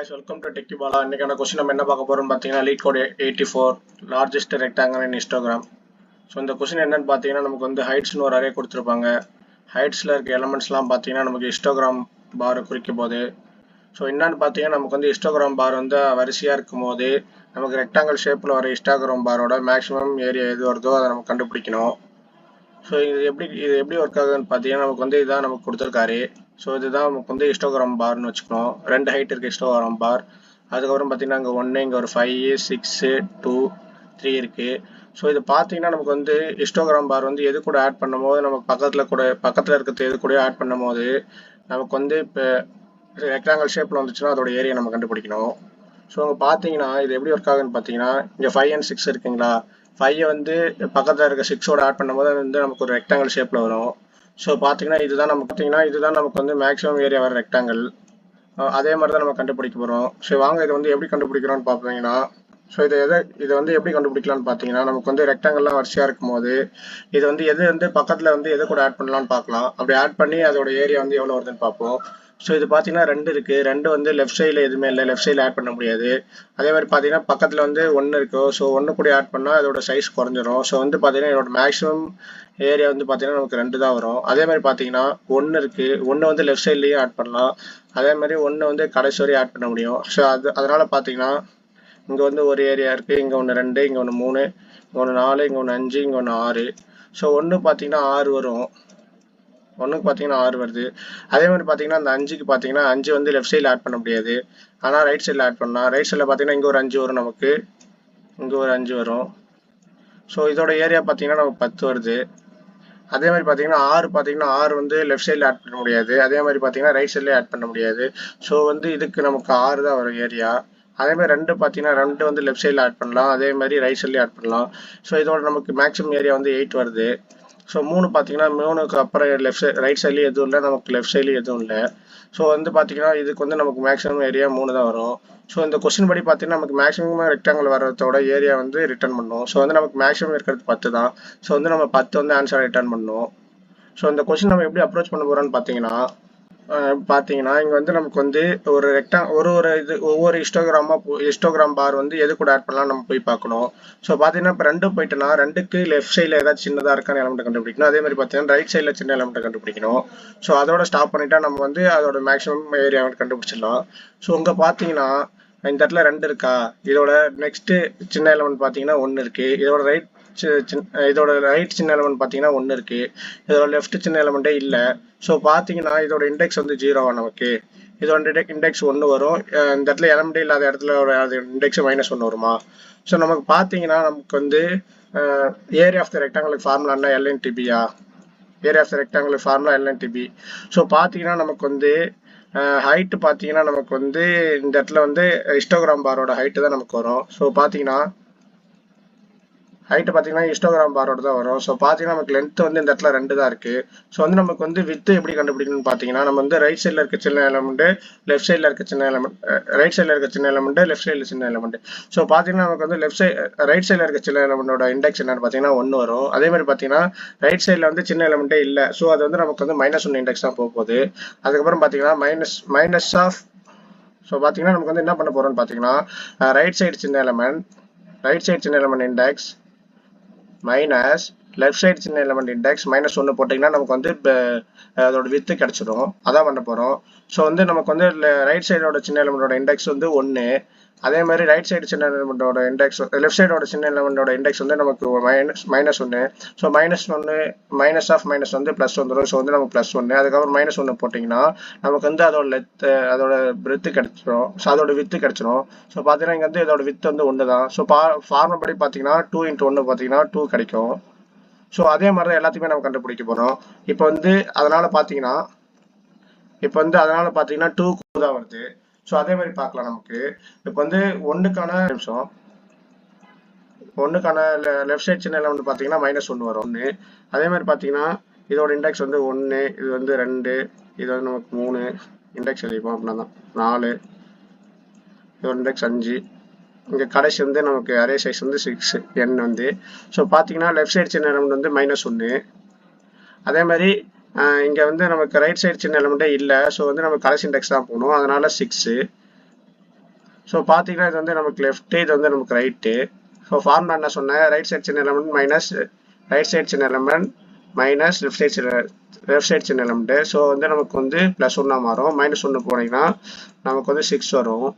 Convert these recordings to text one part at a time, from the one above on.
guys, welcome to Techie Bala. இன்னைக்கான question நம்ம என்ன பார்க்க போறோம்னு பார்த்தீங்கன்னா லீட் கோட் 84 லார்ஜஸ்ட் ரெக்டாங்கிள் இன் ஹிஸ்டோகிராம். ஸோ இந்த கொஸ்டின் என்னன்னு பார்த்தீங்கன்னா நமக்கு வந்து ஹைட்ஸ்னு ஒரு அரே கொடுத்துருப்பாங்க. ஹைட்ஸில் இருக்க எலமெண்ட்ஸ்லாம் பார்த்தீங்கன்னா நமக்கு ஹிஸ்டோகிராம் பார் குறிக்கும் போது ஸோ என்னன்னு பார்த்தீங்கன்னா நமக்கு வந்து ஹிஸ்டோகிராம் பார் வந்து வரிசையாக இருக்கும் போது நமக்கு ரெக்டாங்கிள் ஷேப்பில் வர ஹிஸ்டோகிராம் பாரோட மேக்ஸிமம் ஏரியா எது வருதோ அதை நம்ம கண்டுபிடிக்கணும். ஸோ இது எப்படி ஒர்க் ஆகுதுன்னு பார்த்தீங்கன்னா நமக்கு வந்து இதான் நமக்கு கொடுத்துருக்காரு. ஸோ இதுதான் நமக்கு வந்து ஹிஸ்டோகிராம் பார்னு வச்சுக்கணும். ரெண்டு ஹைட் இருக்குது ஹிஸ்டோகிராம் பார். அதுக்கப்புறம் பார்த்தீங்கன்னா இங்கே 1 இங்கே ஒரு 5 6 2 3 இருக்குது. ஸோ இது பார்த்தீங்கன்னா நமக்கு வந்து ஹிஸ்டோகிராம் பார் வந்து எது கூட ஆட் பண்ணும் போது நமக்கு பக்கத்தில் இருக்கிறது எது கூட ஆட் பண்ணும் போது நமக்கு வந்து இப்போ ரெக்டாங்கிள் ஷேப்பில் வந்துச்சுன்னா அதோட ஏரியா நம்ம கண்டுபிடிக்கணும். ஸோ அங்கே பார்த்தீங்கன்னா இது எப்படி ஒர்க் ஆகுதுன்னு பார்த்தீங்கன்னா இங்கே 5 and 6 இருக்குங்களா. 5 வந்து பக்கத்தில் இருக்க 6ஓட ஆட் பண்ணும்போது அது வந்து நமக்கு ஒரு ரெக்டாங்கிள் ஷேப்பில் வரும். ஸோ பார்த்தீங்கன்னா இதுதான் நமக்கு வந்து மேக்ஸிமம் ஏரியா வர ரெக்டாங்கிள். அதே மாதிரி தான் நம்ம கண்டுபிடிக்க போகிறோம். ஸோ வாங்க இது வந்து எப்படி கண்டுபிடிக்கிறோம்னு பார்த்தீங்கன்னா ஸோ இதை வந்து எப்படி கண்டுபிடிக்கலாம்னு பார்த்தீங்கன்னா நமக்கு வந்து ரெக்டாங்கிள்லாம் வரிசையாக இருக்கும் போது இது வந்து எது வந்து பக்கத்தில் வந்து எது கூட ஆட் பண்ணலாம்னு பார்க்கலாம். அப்படி ஆட் பண்ணி அதோட ஏரியா வந்து எவ்வளோ வருதுன்னு பார்ப்போம். ஸோ இது பார்த்தீங்கன்னா 2 இருக்குது. 2 வந்து லெஃப்ட் சைடில் எதுவுமே இல்லை, லெஃப்ட் சைடில் ஆட் பண்ண முடியாது. அதே மாதிரி பார்த்தீங்கன்னா பக்கத்தில் வந்து 1 இருக்கும். ஸோ 1 கூட ஆட் பண்ணால் அதோட சைஸ் குறைஞ்சிரும். ஸோ வந்து பார்த்தீங்கன்னா இதோட மேக்ஸிமம் ஏரியா வந்து பார்த்தீங்கன்னா நமக்கு 2 தான் வரும். அதே மாதிரி பார்த்தீங்கன்னா 1 இருக்குது. 1 வந்து லெஃப்ட் சைட்லேயும் ஆட் பண்ணலாம். அதே மாதிரி 1 வந்து கடைசி வரையும் ஆட் பண்ண முடியும். ஸோ அதனால் பார்த்தீங்கன்னா இங்கே வந்து ஒரு ஏரியா இருக்குது. இங்கே 1 2 இங்கே 1 3 இங்கே 1 4 இங்கே 1 5 இங்கே 1 6. ஸோ 1 பார்த்தீங்கன்னா 6 வரும். 1க்கு பார்த்தீங்கன்னா 6 வருது. அதே மாதிரி பார்த்தீங்கன்னா அந்த 5க்கு பார்த்தீங்கன்னா 5 வந்து லெஃப்ட் சைடில் ஆட் பண்ண முடியாது. ஆனால் ரைட் சைடில் ஆட் பண்ணலாம். ரைட் சைடில் பார்த்தீங்கன்னா இங்கே ஒரு 5 வரும், நமக்கு இங்கே ஒரு 5 வரும். ஸோ இதோட ஏரியா பார்த்தீங்கன்னா நமக்கு 10 வருது. அதே மாதிரி பார்த்தீங்கன்னா 6 வந்து லெஃப்ட் சைடில் ஆட் பண்ண முடியாது. அதே மாதிரி பார்த்தீங்கன்னா ரைட் சைட்லேயே ஆட் பண்ண முடியாது. ஸோ வந்து இதுக்கு நமக்கு 6 தான் வரும் ஏரியா. அதே மாதிரி 2 பார்த்தீங்கன்னா 2 வந்து லெஃப்ட் சைடில் ஆட் பண்ணலாம். அதே மாதிரி ரைட் சைட்லேயே ஆட் பண்ணலாம். ஸோ இதோட நமக்கு மேக்ஸிமம் ஏரியா வந்து 8 வருது. ஸோ 3 பார்த்தீங்கன்னா 3க்கு அப்புறம் ரைட் சைட்லேயும் எதுவும் இல்லை, நமக்கு லெஃப்ட் சைட்லேயும் எதுவும் இல்லை. ஸோ வந்து பார்த்தீங்கன்னா இதுக்கு வந்து நமக்கு மேக்ஸிமம் ஏரியா 3 தான் வரும். ஸோ இந்த கொஸ்டின் படி பார்த்தீங்கன்னா நமக்கு மேக்ஸிமம் ரெக்டாங்கிள் வரதோட ஏரியா வந்து ரிட்டர்ன் பண்ணும். ஸோ வந்து நமக்கு மேக்ஸிமம் இருக்கிறது 10 தான். ஸோ வந்து நம்ம 10 வந்து ஆன்சர் ரிட்டர்ன் பண்ணணும். ஸோ இந்த கொஸ்டின் நம்ம எப்படி அப்ரோச் பண்ண போகிறோம்னு பார்த்தீங்கன்னா இங்கே வந்து நமக்கு வந்து ஒரு ஒவ்வொரு ஹிஸ்டோகிராம் பார் வந்து எது கூட ஆட் பண்ணலாம் நம்ம போய் பார்க்கணும். ஸோ பார்த்தீங்கன்னா இப்போ 2 போயிட்டுனா 2க்கு லெஃப்ட் சைடில் ஏதாச்சும் சின்னதாக இருக்கான எலமெண்ட் கண்டுபிடிக்கணும். அதே மாதிரி பார்த்தீங்கன்னா ரைட் சைடில் சின்ன எலமெண்ட் கண்டுபிடிக்கணும். ஸோ அதோட ஸ்டாப் பண்ணிட்டா நம்ம வந்து அதோட மேக்ஸிமம் ஏரியா கண்டுபிடிச்சிடலாம். ஸோ இங்கே பார்த்தீங்கன்னா இந்த இடத்துல 2 இருக்கா. இதோட நெக்ஸ்ட் சின்ன எலமெண்ட் பார்த்தீங்கன்னா 1 இருக்கு. இதோட ரைட் சின்ன எலமெண்ட் பார்த்தீங்கன்னா 1 இருக்கு. இதோட லெஃப்ட் சின்ன எலமெண்ட்டே இல்லை. ஸோ பார்த்தீங்கன்னா இதோட இண்டெக்ஸ் வந்து 0 நமக்கு. இதோட இண்டெக்ஸ் 1 வரும். இந்த இடத்துல எலமெண்ட்டே இல்லாத இடத்துல அது இண்டெக்ஸ் -1 வருமா. ஸோ நமக்கு பார்த்தீங்கன்னா நமக்கு வந்து ஏரியா ஆஃப் த ரெக்டாங்குலர் ஃபார்முலான்னா LNTBயா. Area of the rectangular formula LNTB. So பார்த்தீங்கன்னா நமக்கு வந்து ஹைட்டு பார்த்தீங்கன்னா நமக்கு வந்து இந்த இடத்துல வந்து ஹிஸ்டோகிராம் பாரோட ஹைட்டு தான் நமக்கு வரும். ஸோ பார்த்தீங்கன்னா ஹைட்டு பார்த்தீங்கன்னா ஹிஸ்டோகிராம் பாரோட தான் வரும். ஸோ பார்த்தீங்கன்னா நமக்கு லென்த் வந்து இந்த இடத்துல 2 தான் இருக்குது. ஸோ வந்து நமக்கு வந்து வித்து எப்படி கண்டுபிடிக்கணும்னு பார்த்தீங்கன்னா நம்ம வந்து ரைட் சைடில் இருக்க சின்ன எலமெண்ட்டு, லெஃப்ட் சைடில் இருக்க சின்ன எலமெண்ட், ரைட் சைடில் இருக்க சின்ன எலமெண்ட்டு, லெஃப்ட் சைடில் சின்ன எலமெண்ட். ஸோ பார்த்தீங்கன்னா நமக்கு வந்து ரைட் சைடில் இருக்க சின்ன எலமெண்டோட இண்டெக்ஸ் என்னன்னு பார்த்தீங்கன்னா 1 வரும். அதே மாதிரி பார்த்தீங்கன்னா ரைட் சைடில் வந்து சின்ன எலமெண்ட்டே இல்லை. ஸோ அது வந்து நமக்கு வந்து -1 இண்டெக்ஸ் தான் போகுது. அதுக்கப்புறம் பார்த்தீங்கன்னா மைனஸ் ஆஃப். ஸோ பார்த்தீங்கன்னா நமக்கு வந்து என்ன பண்ண போகிறோம்னு பார்த்தீங்கன்னா ரைட் சைடு சின்ன element index minus left side சின்ன எலமெண்ட் இண்டெக்ஸ் -1 போட்டிங்கன்னா நமக்கு வந்து அதோட வித்து கிடச்சிடும். அதான் பண்ண போகிறோம். ஸோ வந்து நமக்கு வந்து ரைட் சைடோட சின்ன எலமெண்டோட இண்டெக்ஸ் வந்து 1. அதே மாதிரி ரைட் சைடு சின்ன எலமெண்டோட இண்டெக்ஸ், லெஃப்ட் சைடோட சின்ன எலமெண்டோட இண்டெக்ஸ் வந்து நமக்கு -1. ஸோ -1 மைனஸ் ஆஃப் மைனஸ் வந்து ப்ளஸ் வந்துடும். ஸோ வந்து நமக்கு +1. அதுக்கப்புறம் -1 போட்டிங்கன்னா நமக்கு வந்து அதோட பிரெத்து கிடச்சிடும். ஸோ அதோட வித்து கிடச்சிடும். ஸோ பார்த்தீங்கன்னா இங்கே வந்து இதோட வித்து வந்து 1 தான். ஸோ ஃபார்முலா படி பார்த்தீங்கன்னா 2 × 1 பார்த்தீங்கன்னா 2 கிடைக்கும். ஸோ அதே மாதிரி தான் எல்லாத்தையுமே நம்ம கண்டுபிடிக்க போகிறோம். இப்போ வந்து அதனால் பார்த்தீங்கன்னா 2 தான் வருது. ஸோ அதே மாதிரி பார்க்கலாம். நமக்கு இப்போ வந்து 1க்கான லெஃப்ட் சைட் சின்ன எலமெண்ட் பார்த்தீங்கன்னா -1 வரும். அதே மாதிரி பார்த்தீங்கன்னா இதோட இண்டெக்ஸ் வந்து 1, இது வந்து 2, இது வந்து நமக்கு 3 இண்டெக்ஸ் எழுதிப்போம். அப்படின்னா தான் 4, இதோட இண்டெக்ஸ் 5. இங்கே கடைசி வந்து நமக்கு அரே சைஸ் வந்து 6 n வந்து. ஸோ பார்த்தீங்கன்னா லெஃப்ட் சைடு சின்ன எலமெண்ட் வந்து -1. அதே மாதிரி இங்கே வந்து நமக்கு ரைட் சைடு சின்ன எலமெண்ட்டே இல்லை. ஸோ வந்து நம்ம கடைசி இண்டெக்ஸ் தான் போகணும். அதனால 6. ஸோ பார்த்தீங்கன்னா இது வந்து நமக்கு லெஃப்ட்டு, இது வந்து நமக்கு ரைட்டு. ஸோ ஃபார்முலா என்ன சொன்னேன், ரைட் சைட் சின்ன எலமெண்ட் மைனஸ் ரைட் சைட் சின்ன எலமெண்ட் மைனஸ் லெஃப்ட் சைட் சின்ன எலமெண்ட்டு. ஸோ வந்து நமக்கு வந்து ப்ளஸ் 1 மாறும். -1 போனீங்கன்னா நமக்கு வந்து 6 வரும்.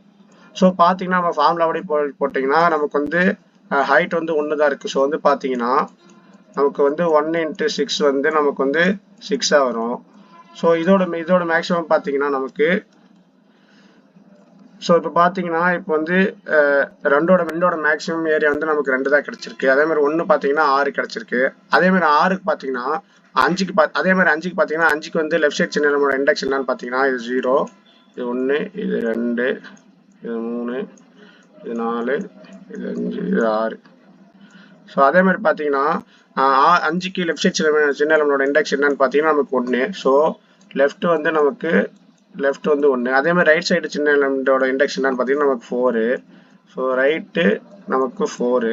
ஸோ பார்த்தீங்கன்னா நம்ம ஃபார்முலா படி போட்டிங்கன்னா நமக்கு வந்து ஹைட் வந்து 1 தான் இருக்குது. ஸோ வந்து பார்த்தீங்கன்னா நமக்கு வந்து 1 × 6 வந்து நமக்கு வந்து 6 வரும். ஸோ இதோட மேக்ஸிமம் பார்த்தீங்கன்னா நமக்கு, ஸோ இப்போ பார்த்தீங்கன்னா இப்போ வந்து ரெண்டோட மேக்ஸிமம் ஏரியா வந்து நமக்கு 2 தான் கிடச்சிருக்கு. அதே மாதிரி 1 பார்த்தீங்கன்னா 6 கிடச்சிருக்கு. அதே மாதிரி 6க்கு பார்த்தீங்கன்னா 5க்கு அதே மாதிரி 5க்கு பார்த்தீங்கன்னா 5க்கு வந்து லெஃப்ட் சைட் சின்ன நம்மளோட இண்டெக்ஸ் என்னன்னு பார்த்தீங்கன்னா இது 0, இது 1, இது 2, இது 3, இது 4, இது 5, இது 6. ஸோ அதே மாதிரி பார்த்தீங்கன்னா 5க்கு லெஃப்ட் சைட் சின்ன நம்மளோட இண்டெக்ஸ் என்னன்னு பார்த்தீங்கன்னா நமக்கு 1. ஸோ லெஃப்ட் வந்து நமக்கு லெஃப்ட் வந்து 1. அதே மாதிரி ரைட் சைடு சின்ன எலமெண்டோட இண்டெக்ஸ் என்னன்னு பார்த்தீங்கன்னா நமக்கு 4. ஸோ ரைட்டு நமக்கு 4.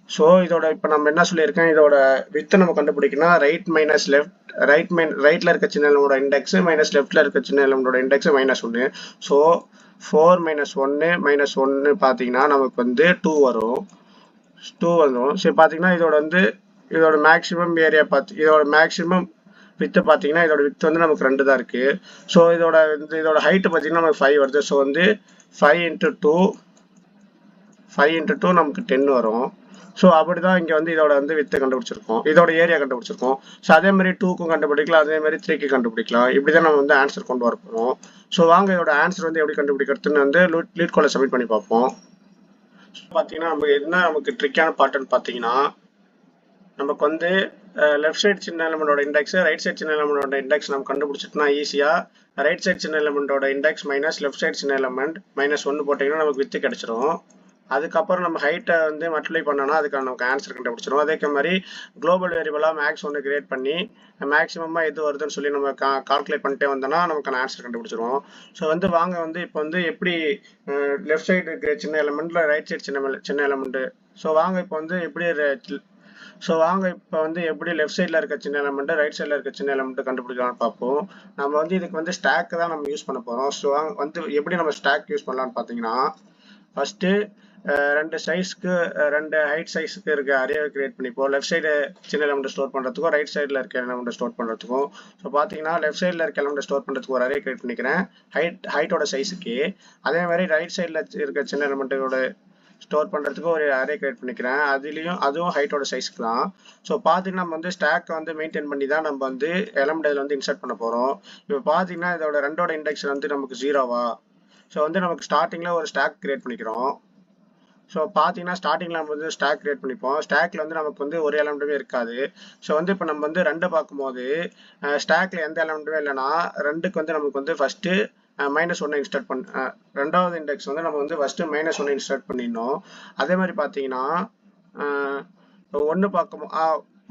ஸோ இதோட இப்போ நம்ம என்ன சொல்லியிருக்கேன், இதோட வித்தை நம்ம கண்டுபிடிக்கணும். ரைட் மைனஸ் லெஃப்ட், ரைட்டில் இருக்க சின்ன எலமெண்டோட இண்டெக்ஸ் மைனஸ் லெஃப்ட்டில் இருக்க சின்ன எலமெண்டோட இண்டெக்ஸ் -1. ஸோ 4 - 1 -1 பார்த்தீங்கன்னா நமக்கு வந்து 2 வரும். சரி பார்த்தீங்கன்னா இதோட மேக்ஸிமம் ஏரியா இதோட மேக்ஸிமம் வித்து பார்த்தீங்கன்னா இதோட வித்து வந்து நமக்கு 2 தான் இருக்கு. ஸோ இதோட ஹைட் பார்த்தீங்கன்னா நமக்கு 5 வருது. ஸோ வந்து 5 × 2 நமக்கு 10 வரும். ஸோ அப்படிதான் இங்கே வந்து இதோட வந்து வித்தை கண்டுபிடிச்சிருக்கோம், இதோட ஏரியா கண்டுபிடிச்சிருக்கோம். ஸோ அதே மாதிரி 2க்கும் கண்டுபிடிக்கலாம், அதே மாதிரி 3க்கு கண்டுபிடிக்கலாம். இப்படி தான் நம்ம வந்து ஆன்சர் கொண்டு வர போகிறோம். ஸோ வாங்க இதோட ஆன்சர் வந்து எப்படி கண்டுபிடிக்கிறதுன்னு வந்து லீட் கோடில் சப்மிட் பண்ணி பார்ப்போம். பார்த்தீங்கன்னா நமக்கு ட்ரிக்கான பார்ட்டுன்னு பார்த்தீங்கன்னா நமக்கு வந்து லெஃப்ட் சைட் சின்ன எலமெண்டோட இண்டெக்ஸ், ரைட் சைட் சின்ன எலமெண்டோட இண்டெக்ஸ் நம்ம கண்டுபிடிச்சிட்டோம்னா ஈஸியாக ரைட் சைட் சின்ன எலமெண்டோட இண்டெக்ஸ் மைனஸ் லெஃப்ட் சைட் சின்ன எலமெண்ட் -1 போட்டிங்கன்னா நமக்கு வித்து கிடச்சிரும். அதுக்கப்புறம் நம்ம ஹைட்டை வந்து மல்டிப்ளை பண்ணோம்னா அதுக்கான நமக்கு ஆன்சர் கண்டுபிடிச்சிடும். அதே மாதிரி குளோபல் வேரியபிளாக மேக்ஸ் ஒன்று கிரியேட் பண்ணி மேக்ஸிமமாக எது வருதுன்னு சொல்லி நம்ம கால்குலேட் பண்ணிட்டே வந்தோம்னா நமக்கான ஆன்சர் கண்டுபிடிச்சிருவோம். ஸோ வந்து வாங்க வந்து இப்போ வந்து எப்படி லெஃப்ட் சைடு இருக்கிற சின்ன எலமெண்ட்ல ரைட் சைட் சின்ன எலமெண்ட். ஸோ வாங்க இப்போ வந்து எப்படி லெஃப்ட் சைடில் இருக்க சின்ன எலமெண்ட் ரைட் சைடில் இருக்க சின்ன எலமெண்ட் கண்டுபிடிக்கலாம்னு பார்ப்போம். நம்ம வந்து இதுக்கு வந்து ஸ்டாக் தான் நம்ம யூஸ் பண்ண போகிறோம். ஸோ வந்து எப்படி நம்ம ஸ்டாக் யூஸ் பண்ணலாம்னு பார்த்தீங்கன்னா ஃபர்ஸ்ட்டு 2 ஹைட் சைஸ்க்கு இருக்க அரேவை கிரியேட் பண்ணிப்போம். லெஃப்ட் சைடு சின்ன எலமெண்ட் ஸ்டோர் பண்ணுறதுக்கும் ரைட் சைடில் இருக்க எலமெண்ட் ஸ்டோர் பண்ணுறதுக்கும். ஸோ பார்த்தீங்கன்னா லெஃப்ட் சைடில் இருக்க எலமெண்ட் ஸ்டோர் பண்ணுறதுக்கு ஒரு அரே கிரியேட் பண்ணிக்கிறேன் ஹைட்டோட சைஸுக்கு. அதே மாதிரி ரைட் சைடில் இருக்க சின்ன எலமெண்ட்டோட ஸ்டோர் பண்ணுறதுக்கு ஒரு அரே கிரியேட் பண்ணிக்கிறேன், அதுவும் ஹைட்டோட சைஸ்க்கு தான். ஸோ பார்த்தீங்கன்னா நம்ம வந்து ஸ்டாக்கை வந்து மெயின்டைன் பண்ணி தான் நம்ம வந்து எலமெண்ட் இதில் வந்து இன்சர்ட் பண்ண போகிறோம். இப்போ பார்த்தீங்கன்னா இதோட 2ஓட இண்டெக்ஸ் வந்து நமக்கு 0வா. ஸோ வந்து நமக்கு ஸ்டார்டிங்கில் ஒரு ஸ்டாக் கிரியேட் பண்ணிக்கிறோம். ஸோ பார்த்தீங்கன்னா ஸ்டார்டிங்கில் நம்ம வந்து ஸ்டாக் கிரியேட் பண்ணிப்போம். ஸ்டாக்ல வந்து நமக்கு வந்து ஒரு எலமெண்ட்டுமே இருக்காது. ஸோ வந்து இப்போ நம்ம வந்து 2 பார்க்கும்போது ஸ்டாக்ல எந்த எலமெண்ட்டுமே இல்லைன்னா 2க்கு வந்து நமக்கு வந்து ஃபர்ஸ்ட்டு -1 இன்ஸ்டார்ட் ரெண்டாவது இண்டெக்ஸ் வந்து நம்ம வந்து ஃபர்ஸ்ட்டு -1 இன்ஸ்டார்ட் பண்ணிடணும். அதே மாதிரி பார்த்தீங்கன்னா 1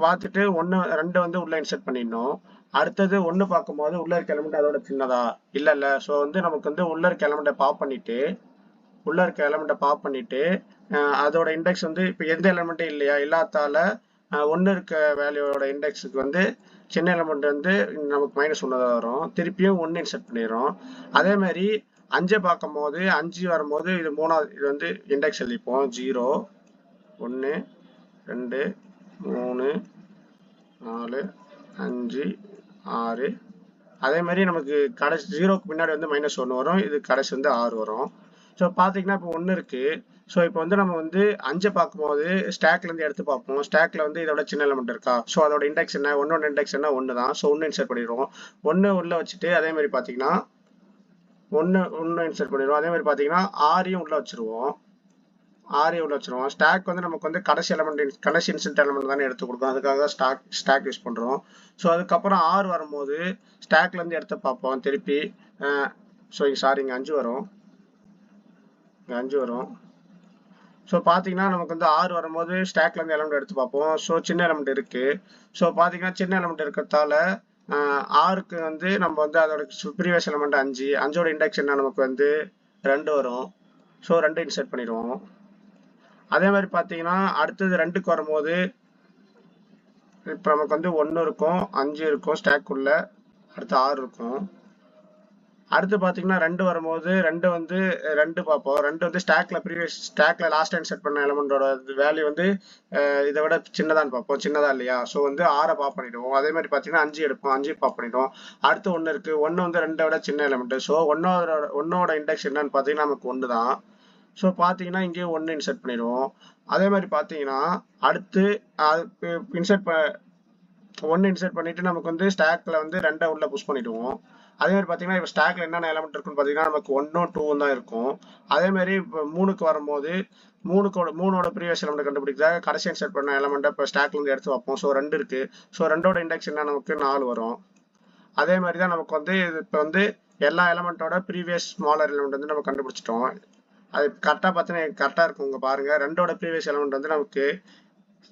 பார்த்துட்டு 2 வந்து உள்ள இன்சர்ட் பண்ணிடணும். அடுத்தது 1 பார்க்கும்போது உள்ள இருக்க எலமெண்ட் அதோட சின்னதா இல்லை. ஸோ வந்து நமக்கு வந்து உள்ள இருக்க எலமெண்ட்டை பாப் பண்ணிட்டு அதோட இண்டெக்ஸ் வந்து இப்போ எந்த எலமெண்ட்டும் இல்லையா, இல்லாதால 1 இருக்க வேல்யூவோட இண்டெக்ஸுக்கு வந்து சின்ன எலமெண்ட் வந்து நமக்கு -1 தான் வரும். திருப்பியும் 1 இன்சர்ட் பண்ணிடுறோம். அதே மாதிரி 5 பார்க்கும்போது 5 வரும்போது இது வந்து இண்டெக்ஸ் எழுதிப்போம். 0, 1, 2, 3, 4, 5, 6. அதே மாதிரி நமக்கு கடைசி 0க்கு பின்னாடி வந்து -1 வரும், இது கடைசி வந்து 6 வரும். ஸோ பார்த்தீங்கன்னா இப்போ 1 இருக்கு. ஸோ இப்போ வந்து நம்ம வந்து 5 பார்க்கும்போது ஸ்டாக்லேருந்து எடுத்து பார்ப்போம். ஸ்டாக்ல வந்து இதோட சின்ன எலமெண்ட் இருக்கா. ஸோ அதோட இண்டெக்ஸ் என்ன, 1ஓட இண்டெக்ஸ் என்ன, 1 தான். ஸோ 1 இன்சர்ட் பண்ணிடுவோம். 1 உள்ள வச்சுட்டு அதே மாதிரி பார்த்தீங்கன்னா 1 இன்சர்ட் பண்ணிடுவோம். அதே மாதிரி பார்த்தீங்கன்னா 6ஐயும் உள்ள வச்சிருவோம். ஸ்டாக் வந்து நமக்கு வந்து கடைசி இன்சர்ட் எலமெண்ட் தானே எடுத்து கொடுக்கும், அதுக்காக ஸ்டாக் யூஸ் பண்ணுறோம். ஸோ அதுக்கப்புறம் 6 வரும்போது ஸ்டாக்லேருந்து எடுத்து பார்ப்போம் திருப்பி. ஸோ இங்கே 5 வரும். ஸோ பார்த்தீங்கன்னா நமக்கு வந்து 6 வரும்போது ஸ்டாக்லேருந்து எலமெண்ட் எடுத்து பார்ப்போம். ஸோ சின்ன எலமெண்ட் இருக்குது. ஸோ பார்த்தீங்கன்னா சின்ன எலமெண்ட் இருக்கிறதால 6க்கு வந்து நம்ம வந்து அதோட ப்ரீவியஸ் எலமெண்ட் 5ஓட இண்டெக்ஸ் என்ன நமக்கு வந்து 2 வரும். ஸோ 2 இன்சர்ட் பண்ணிடுவோம். அதே மாதிரி பார்த்தீங்கன்னா அடுத்தது 2க்கு வரும்போது இப்போ நமக்கு வந்து 1 இருக்கும், 5 இருக்கும் ஸ்டாக்குள்ள, அடுத்து 6 இருக்கும். அடுத்து பார்த்தீங்கன்னா 2 வரும்போது 2 வந்து 2 பார்ப்போம். 2 வந்து ஸ்டாக்ல லாஸ்ட் டைம் செட் பண்ண எலமெண்டோட வேல்யூ வந்து இதை விட சின்னதான்னு பார்ப்போம். சின்னதா இல்லையா? ஸோ வந்து 6 பாப் பண்ணிடுவோம். அதே மாதிரி பார்த்தீங்கன்னா 5 எடுப்போம். 5 பாப் பண்ணிடுவோம். அடுத்து 1 இருக்கு. 1 வந்து 2 விட சின்ன எலமெண்ட். ஸோ ஒன்னோட இண்டெக்ஸ் என்னன்னு பார்த்தீங்கன்னா நமக்கு 1 தான். ஸோ பார்த்தீங்கன்னா இங்கேயும் 1 இன்செர்ட் பண்ணிடுவோம். அதே மாதிரி பார்த்தீங்கன்னா அடுத்து இன்செர்ட் 1 இன்செர்ட் பண்ணிட்டு நமக்கு வந்து ஸ்டாக்ல வந்து 2 உள்ள புஷ் பண்ணிடுவோம். அதே மாதிரி பார்த்தீங்கன்னா இப்போ ஸ்டாக்ல என்னென்ன எலமெண்ட் இருக்குன்னு பார்த்தீங்கன்னா நமக்கு 1ம் 2ம் தான் இருக்கும். அதே மாதிரி இப்போ 3க்கு வரும்போது 3ஓட ப்ரீவியஸ் எலமெண்ட் கண்டுபிடிக்கிறதாக கடைசி இன்செர்ட் பண்ண எலமெண்ட்டை இப்போ ஸ்டாக்ல இருந்து எடுத்து வைப்போம். ஸோ 2 இருக்கு. ஸோ 2ஓட இண்டெக்ஸ் என்ன நமக்கு 4 வரும். அதே மாதிரி தான் நமக்கு வந்து இப்போ வந்து எல்லா எலமெண்ட்டோட ப்ரீவியஸ் ஸ்மாலர் எலமெண்ட் வந்து நம்ம கண்டுபிடிச்சிட்டோம். அது கரெக்டாக பார்த்தீங்கன்னா கரெக்டாக இருக்கும். உங்க பாருங்க 2ஓட ப்ரீவியஸ் எலமெண்ட் வந்து நமக்கு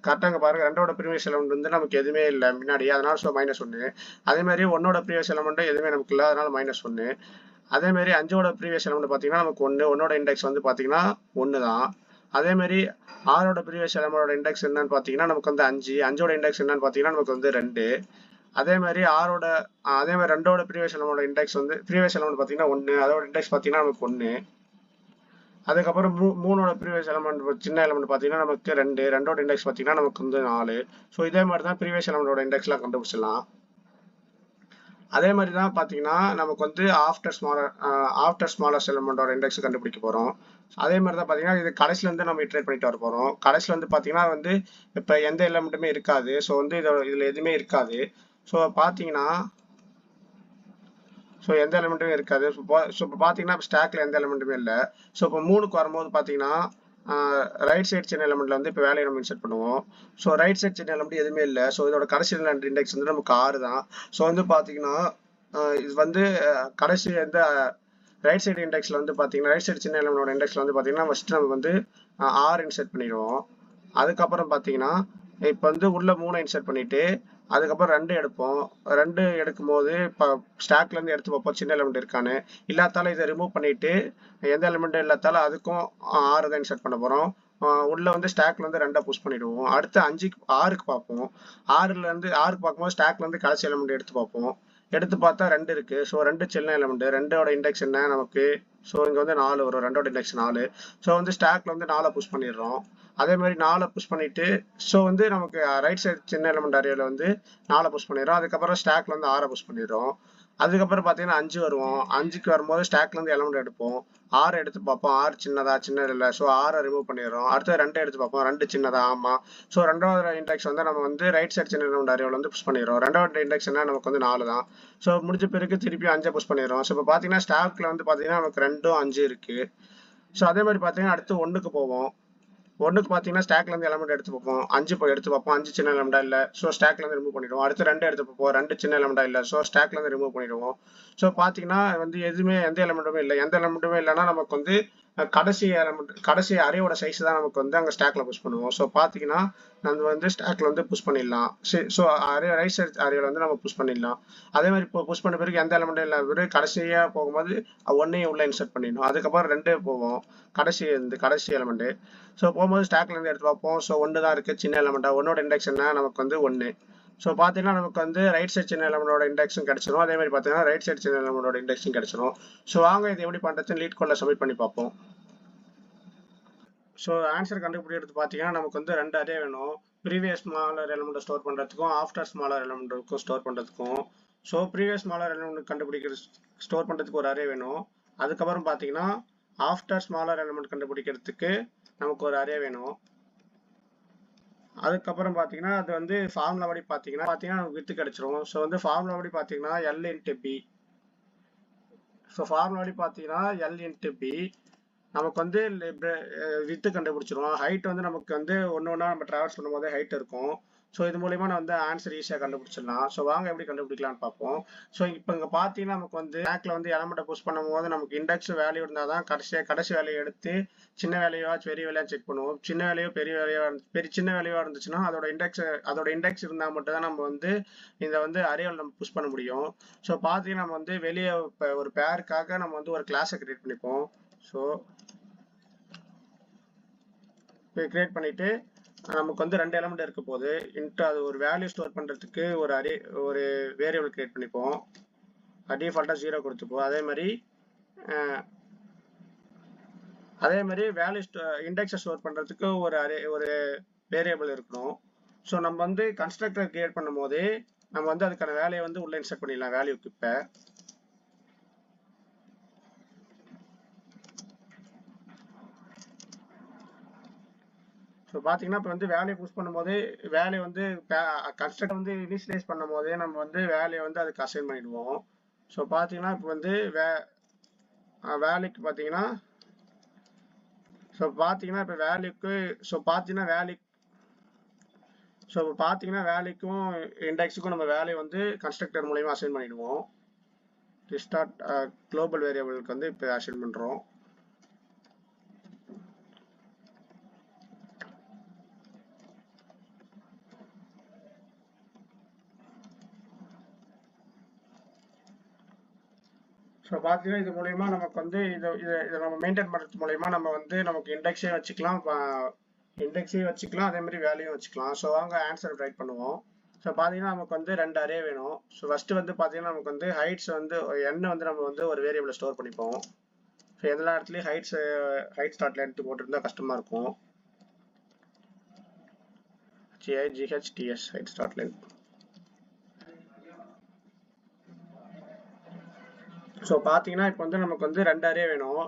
கரெக்டாக பாருங்க 2ஓட ப்ரீவியஸ் எலமெண்ட் வந்து நமக்கு எதுவுமே இல்லை முன்னாடி, அதனால ஸோ -1. அதே மாதிரி 1ஓட ப்ரீவியஸ் எலமெண்ட் எதுவுமே நமக்கு இல்லை, அதனால -1. அதே மாதிரி 5ஓட ப்ரீவியஸ் எலமெண்ட் பார்த்தீங்கன்னா நமக்கு 1, 1ஓட இண்டெக்ஸ் வந்து பார்த்தீங்கன்னா 1 தான். அதே மாதிரி 6ஓட ப்ரீவியஸ் எலமெண்டோட இண்டெக்ஸ் என்னன்னு பார்த்தீங்கன்னா நமக்கு வந்து 5, 5ஓட இண்டெக்ஸ் என்னன்னு பார்த்தீங்கன்னா நமக்கு வந்து 2. அதே மாதிரி 2ஓட ப்ரீவியஸ் எலமெண்டோட இண்டெக்ஸ் வந்து ப்ரீவியஸ் எலமெண்ட் பார்த்தீங்கன்னா 1, அதோட இண்டெக்ஸ் பார்த்தீங்கன்னா நமக்கு 1. அதுக்கப்புறம் 3ஓட ப்ரீவியஸ் எலமெண்ட் சின்ன எலமெண்ட் பார்த்தீங்கன்னா நமக்கு 2, 2ஓட இண்டெக்ஸ் பார்த்தீங்கன்னா நமக்கு வந்து 4. ஸோ இதே மாதிரி தான் ப்ரீவியஸ் எலமெண்டோட இண்டெக்ஸ்லாம் கண்டுபிடிச்சிடலாம். அதே மாதிரி தான் பார்த்தீங்கன்னா நமக்கு வந்து ஆஃப்டர் ஸ்மாலர் எலமெண்டோட இண்டெக்ஸ் கண்டுபிடிக்க போகிறோம். அதே மாதிரி தான் பார்த்தீங்கன்னா இது கடைசிலேருந்து நம்ம இட்ரேட் பண்ணிட்டு வர போகிறோம். கடைசியில் வந்து பார்த்தீங்கன்னா வந்து இப்போ எந்த எலமெண்ட்டுமே இருக்காது. ஸோ வந்து இதில் எதுவுமே இருக்காது. ஸோ பார்த்தீங்கன்னா எந்த எலிமெண்ட்டுமே இருக்காது. ஸோ இப்போ பார்த்தீங்கன்னா ஸ்டாக்ல எந்த எலிமெண்ட்டுமே இல்லை. ஸோ இப்போ 3க்கு வரும்போது பார்த்தீங்கன்னா ரைட் சைட் சின்ன எலிமெண்ட்ல வந்து இப்போ வேலையை நம்ம இன்செர்ட் பண்ணுவோம். ஸோ ரைட் சைட் சின்ன எலிமெண்ட் எதுவுமே இல்லை. ஸோ இதோட கடைசி இண்டெக்ஸ் வந்து நமக்கு 6 தான். ஸோ வந்து பார்த்தீங்கன்னா இது வந்து கடைசி எந்த ரைட் சைடு இண்டெக்ஸ்ல வந்து பார்த்தீங்கன்னா ரைட் சைடு சின்ன எலிமெண்டோட இண்டெக்ஸ்ல வந்து பார்த்தீங்கன்னா ஃபர்ஸ்ட் நம்ம வந்து 6 இன்செர்ட் பண்ணிடுவோம். அதுக்கப்புறம் பார்த்தீங்கன்னா இப்போ வந்து உள்ள 3 இன்செர்ட் பண்ணிட்டு அதுக்கப்புறம் 2 எடுப்போம். 2 எடுக்கும் போது இப்போ ஸ்டாக்ல இருந்து எடுத்து பார்ப்போம் சின்ன எலிமெண்ட் இருக்கான்னு. இல்லாதாலும் இதை ரிமூவ் பண்ணிட்டு எந்த எலிமெண்ட்டும் இல்லாதாலும் அதுக்கும் 6 தான் இன்செர்ட் பண்ண போறோம். உள்ள வந்து ஸ்டாக்ல இருந்து 2 புஷ் பண்ணிடுவோம். அடுத்து 6க்கு பார்ப்போம். 6க்கு பார்க்கும்போது ஸ்டாக்ல இருந்து கடைசி எலிமெண்ட் எடுத்து பார்ப்போம். எடுத்து பார்த்தா 2 இருக்கு. ஸோ 2 சின்ன எலிமெண்ட். 2ஓட இண்டெக்ஸ் என்ன நமக்கு? ஸோ இங்க வந்து 4 வரும். 2ஓட இண்டெக்ஸ் 4. ஸோ வந்து ஸ்டாக்ல வந்து 4 புஷ் பண்ணிடுறோம். அதே மாதிரி 4 புஷ் பண்ணிட்டு ஸோ வந்து நமக்கு ரைட் சைடு சின்ன எலிமெண்ட் அரேல வந்து 4 புஷ் பண்ணிடுறோம். அதுக்கப்புறம் ஸ்டாக்ல வந்து 6 புஷ் பண்ணிடுறோம். அதுக்கப்புறம் பார்த்தீங்கன்னா 5 வருவோம். 5க்கு வரும்போது ஸ்டாக்ல இருந்து எலிமெண்ட் எடுப்போம். 6 எடுத்து பார்ப்போம். 6 சின்னதா சின்னது இல்லை. ஸோ 6 ரிமூவ் பண்ணிடுறோம். அடுத்து 2 எடுத்து பார்ப்போம். 2 சின்னதா ஆமா. ஸோ 2வது இண்டெக்ஸ் வந்து நம்ம வந்து ரைட் சைடு சின்ன எலிமெண்ட் அரேல வந்து புஷ் பண்ணிடுறோம். 2வது இண்டெக்ஸ் என்ன நமக்கு வந்து 4 தான். ஸோ முடிஞ்ச பிறகு திருப்பி 5 புஷ் பண்ணிடுறோம். ஸோ இப்போ பார்த்தீங்கன்னா ஸ்டாக்ல வந்து பார்த்தீங்கன்னா நமக்கு 2ம் 5 இருக்கு. ஸோ அதே மாதிரி பார்த்தீங்கன்னா அடுத்து 1க்கு போவோம். 1க்கு பார்த்தீங்கன்னா ஸ்டாக்ல இருந்து எலிமெண்ட் எடுத்து பார்ப்போம். 5 போய் எடுத்து பார்ப்போம். 5 சின்ன எலிமெண்டா இல்லை. ஸோ ஸ்டாக்ல இருந்து ரிமூவ் பண்ணிடுவோம். அடுத்து 2 எடுத்து பார்ப்போம். 2 சின்ன எலிமெண்டா இல்லை. ஸோ ஸ்டாக்ல இருந்து ரிமூவ் பண்ணிடுவோம். ஸோ பார்த்தீங்கன்னா வந்து எந்த எலிமெண்ட்டுமே இல்லை. எந்த எலிமெண்ட்டுமே இல்லைன்னா நமக்கு வந்து கடைசி அரேயோட சைஸ் தான் நமக்கு வந்து அங்கே ஸ்டாக்ல புஷ் பண்ணுவோம். ஸோ பார்த்தீங்கன்னா நம்ம வந்து ஸ்டாக்ல வந்து புஷ் பண்ணிடலாம். ஸோ ரைட் சைட் அரேல வந்து நம்ம புஷ் பண்ணிடலாம். அதே மாதிரி இப்போ புஷ் பண்ண பிறகு எந்த எலிமெண்ட்டும் இல்லை. பிறகு கடைசியாக போகும்போது 1ஐயும் உள்ள இன்செர்ட் பண்ணிடணும். அதுக்கப்புறம் 2 போவோம். கடைசி எலிமெண்ட். ஸோ போகும்போது ஸ்டாக்ல இருந்து எடுத்து பார்ப்போம். ஸோ 1 தான் இருக்கு சின்ன எலிமெண்டா. 1ஓட இண்டெக்ஸ் என்ன நமக்கு வந்து 1. ஸோ பார்த்தீங்கன்னா நமக்கு வந்து ரைட் சைட் சின்ன எலிமெண்டோட இண்டெக்ஸும் கிடைச்சிடும். அதே மாதிரி பார்த்தீங்கன்னா ரைட் சைட் சின்ன எலிமெண்டோட இண்டெக்ஸும் கிடைச்சிடும். ஸோ வாங்க இது எப்படி பண்ணுறதுன்னு லீட் கோட்ல சப்மிட் பண்ணி பார்ப்போம். ஸோ ஆன்சர் கண்டுபிடிக்கிறது பார்த்தீங்கன்னா நமக்கு வந்து 2 அரே வேணும். ப்ரீவியஸ் ஸ்மாலர் எலிமெண்ட் ஸ்டோர் பண்ணுறதுக்கும் ஆஃப்டர் ஸ்மாலர் எலிமெண்ட்டுக்கும் ஸ்டோர் பண்ணுறதுக்கும். So previous smaller element store பண்ணுறதுக்கு ஒரு அரே வேணும். அதுக்கப்புறம் பார்த்தீங்கன்னா ஆஃப்டர் ஸ்மாலர் எலிமெண்ட் கண்டுபிடிக்கிறதுக்கு நமக்கு ஒரு அரே வேணும். அதுக்கப்புறம் பார்த்தீங்கன்னா அது வந்து ஃபார்முலா படி பார்த்தீங்கன்னா நமக்கு வித்து கிடைச்சிரும். ஸோ வந்து ஃபார்முலா படி பார்த்தீங்கன்னா L into P. So formula படி பார்த்தீங்கன்னா எல் இன்ட்டு பி நமக்கு வந்து வித்து கண்டுபிடிச்சிரும். ஹைட் வந்து நமக்கு வந்து ஒன்று நம்ம ட்ராவல்ஸ் பண்ணும்போது ஹைட் இருக்கும். ஸோ இது மூலிமா நான் வந்து ஆன்சர் ஈஸியாக கண்டுபிடிச்சிடலாம். ஸோ வாங்க எப்படி கண்டுபிடிக்கலாம்னு பார்ப்போம். ஸோ இப்போ இங்கே பார்த்தீங்கன்னா நமக்கு வந்து ஸ்டாக்ல வந்து எலமெண்ட்டை புஷ் பண்ணும்போது நமக்கு இண்டெக்ஸ் வேல்யூ இருந்தால் தான் கடைசி வேலையை எடுத்து சின்ன வேலையோ பெரிய வேலையா செக் பண்ணுவோம். சின்ன வேலையோ பெரிய வேலையோ சின்ன வேலையோ இருந்துச்சுன்னா அதோட இண்டெக்ஸ் இருந்தால் மட்டும் தான் நம்ம வந்து இந்த வந்து அரேவில் நம்ம புஷ் பண்ண முடியும். ஸோ பார்த்தீங்கன்னா நம்ம வந்து வெளியே ஒரு பேருக்காக நம்ம வந்து ஒரு கிளாஸை கிரியேட் பண்ணிப்போம். ஸோ கிரியேட் பண்ணிட்டு நமக்கு வந்து 2 எலிமெண்ட் இருக்க போது இன்ட்டு அது ஒரு வேல்யூ ஸ்டோர் பண்ணுறதுக்கு ஒரு வேரியபிள் கிரியேட் பண்ணிப்போம். டிஃபால்ட்டாக 0 கொடுத்துப்போம். அதே மாதிரி வேல்யூ இண்டெக்ஸை ஸ்டோர் பண்ணுறதுக்கு ஒரு வேரியபிள் இருக்கணும். ஸோ நம்ம வந்து கன்ஸ்ட்ரக்டர் கிரியேட் பண்ணும் போதே நம்ம வந்து அதுக்கான வேலையை வந்து உள்ள இன்சர்ட் பண்ணிடலாம் வேல்யூக்கு. இப்போ ஸோ பார்த்தீங்கன்னா இப்போ வந்து வேலையை புஷ் பண்ணும்போது வேலையை வந்து கன்ஸ்ட்ரக்டர் வந்து இனிஷியலைஸ் பண்ணும் போதே நம்ம வந்து வேலையை வந்து அதுக்கு அசைன் பண்ணிடுவோம். ஸோ பார்த்தீங்கன்னா இப்போ வந்து வேலைக்கு பார்த்தீங்கன்னா இப்போ வேல்யூக்கு வேலைக்கும் இண்டெக்ஸுக்கும் நம்ம வேலையை வந்து கன்ஸ்ட்ரக்டர் மூலயமா அசைன் பண்ணிடுவோம். ஸ்டார்ட் குளோபல் வேரியபிளுக்கு வந்து இப்போ அசைன் பண்ணுறோம். ஸோ பார்த்தீங்கன்னா இது மூலயமா நமக்கு வந்து இதை நம்ம மெயின்டைன் பண்ணுறது மூலயமா நம்ம வந்து நமக்கு இண்டெக்ஸே வச்சுக்கலாம், அதே மாதிரி வேல்யூயும் வச்சுக்கலாம். ஸோ வாங்க ஆன்சர் ரைட் பண்ணுவோம். ஸோ பார்த்தீங்கன்னா நமக்கு வந்து 2 அரே வேணும். ஸோ ஃபர்ஸ்ட் வந்து பார்த்தீங்கன்னா நமக்கு வந்து ஹைட்ஸ் வந்து n வந்து நம்ம வந்து ஒரு வேரியபிளை ஸ்டோர் பண்ணிப்போம். ஸோ எல்லா இடத்துலையும் ஹைட்ஸ் டாட் லென்த் போட்டுருந்தா கஷ்டமாக இருக்கும். HIGHTS heights dot length. So பார்த்தீங்கன்னா இப்போ வந்து நமக்கு வந்து 2 அரே வேணும்,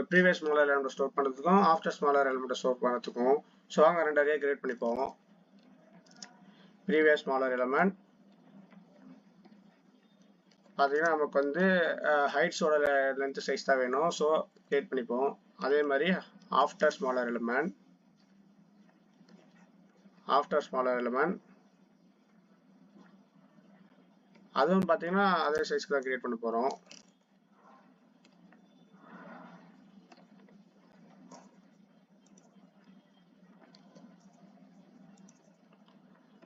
ப்ரீவியஸ் ஸ்மாலர் எலிமெண்ட் ஸ்டோர் பண்ணுறதுக்கும் ஆஃப்டர் ஸ்மாலர் எலிமெண்ட் ஸ்டோர் பண்ணுறதுக்கும். ஸோ வாங்க 2 அரே கிரியேட் பண்ணிப்போம். ப்ரீவியஸ் ஸ்மாலர் எலிமெண்ட் பார்த்தீங்கன்னா நமக்கு வந்து ஹைட்ஸோட லென்த் சைஸ் தான் வேணும். ஸோ கிரியேட் பண்ணிப்போம். அதே மாதிரி ஆஃப்டர் ஸ்மாலர் எலிமெண்ட் அதுவும் பார்த்தீங்கன்னா அதே சைஸ்க்கு தான் கிரியேட் பண்ண போகிறோம்.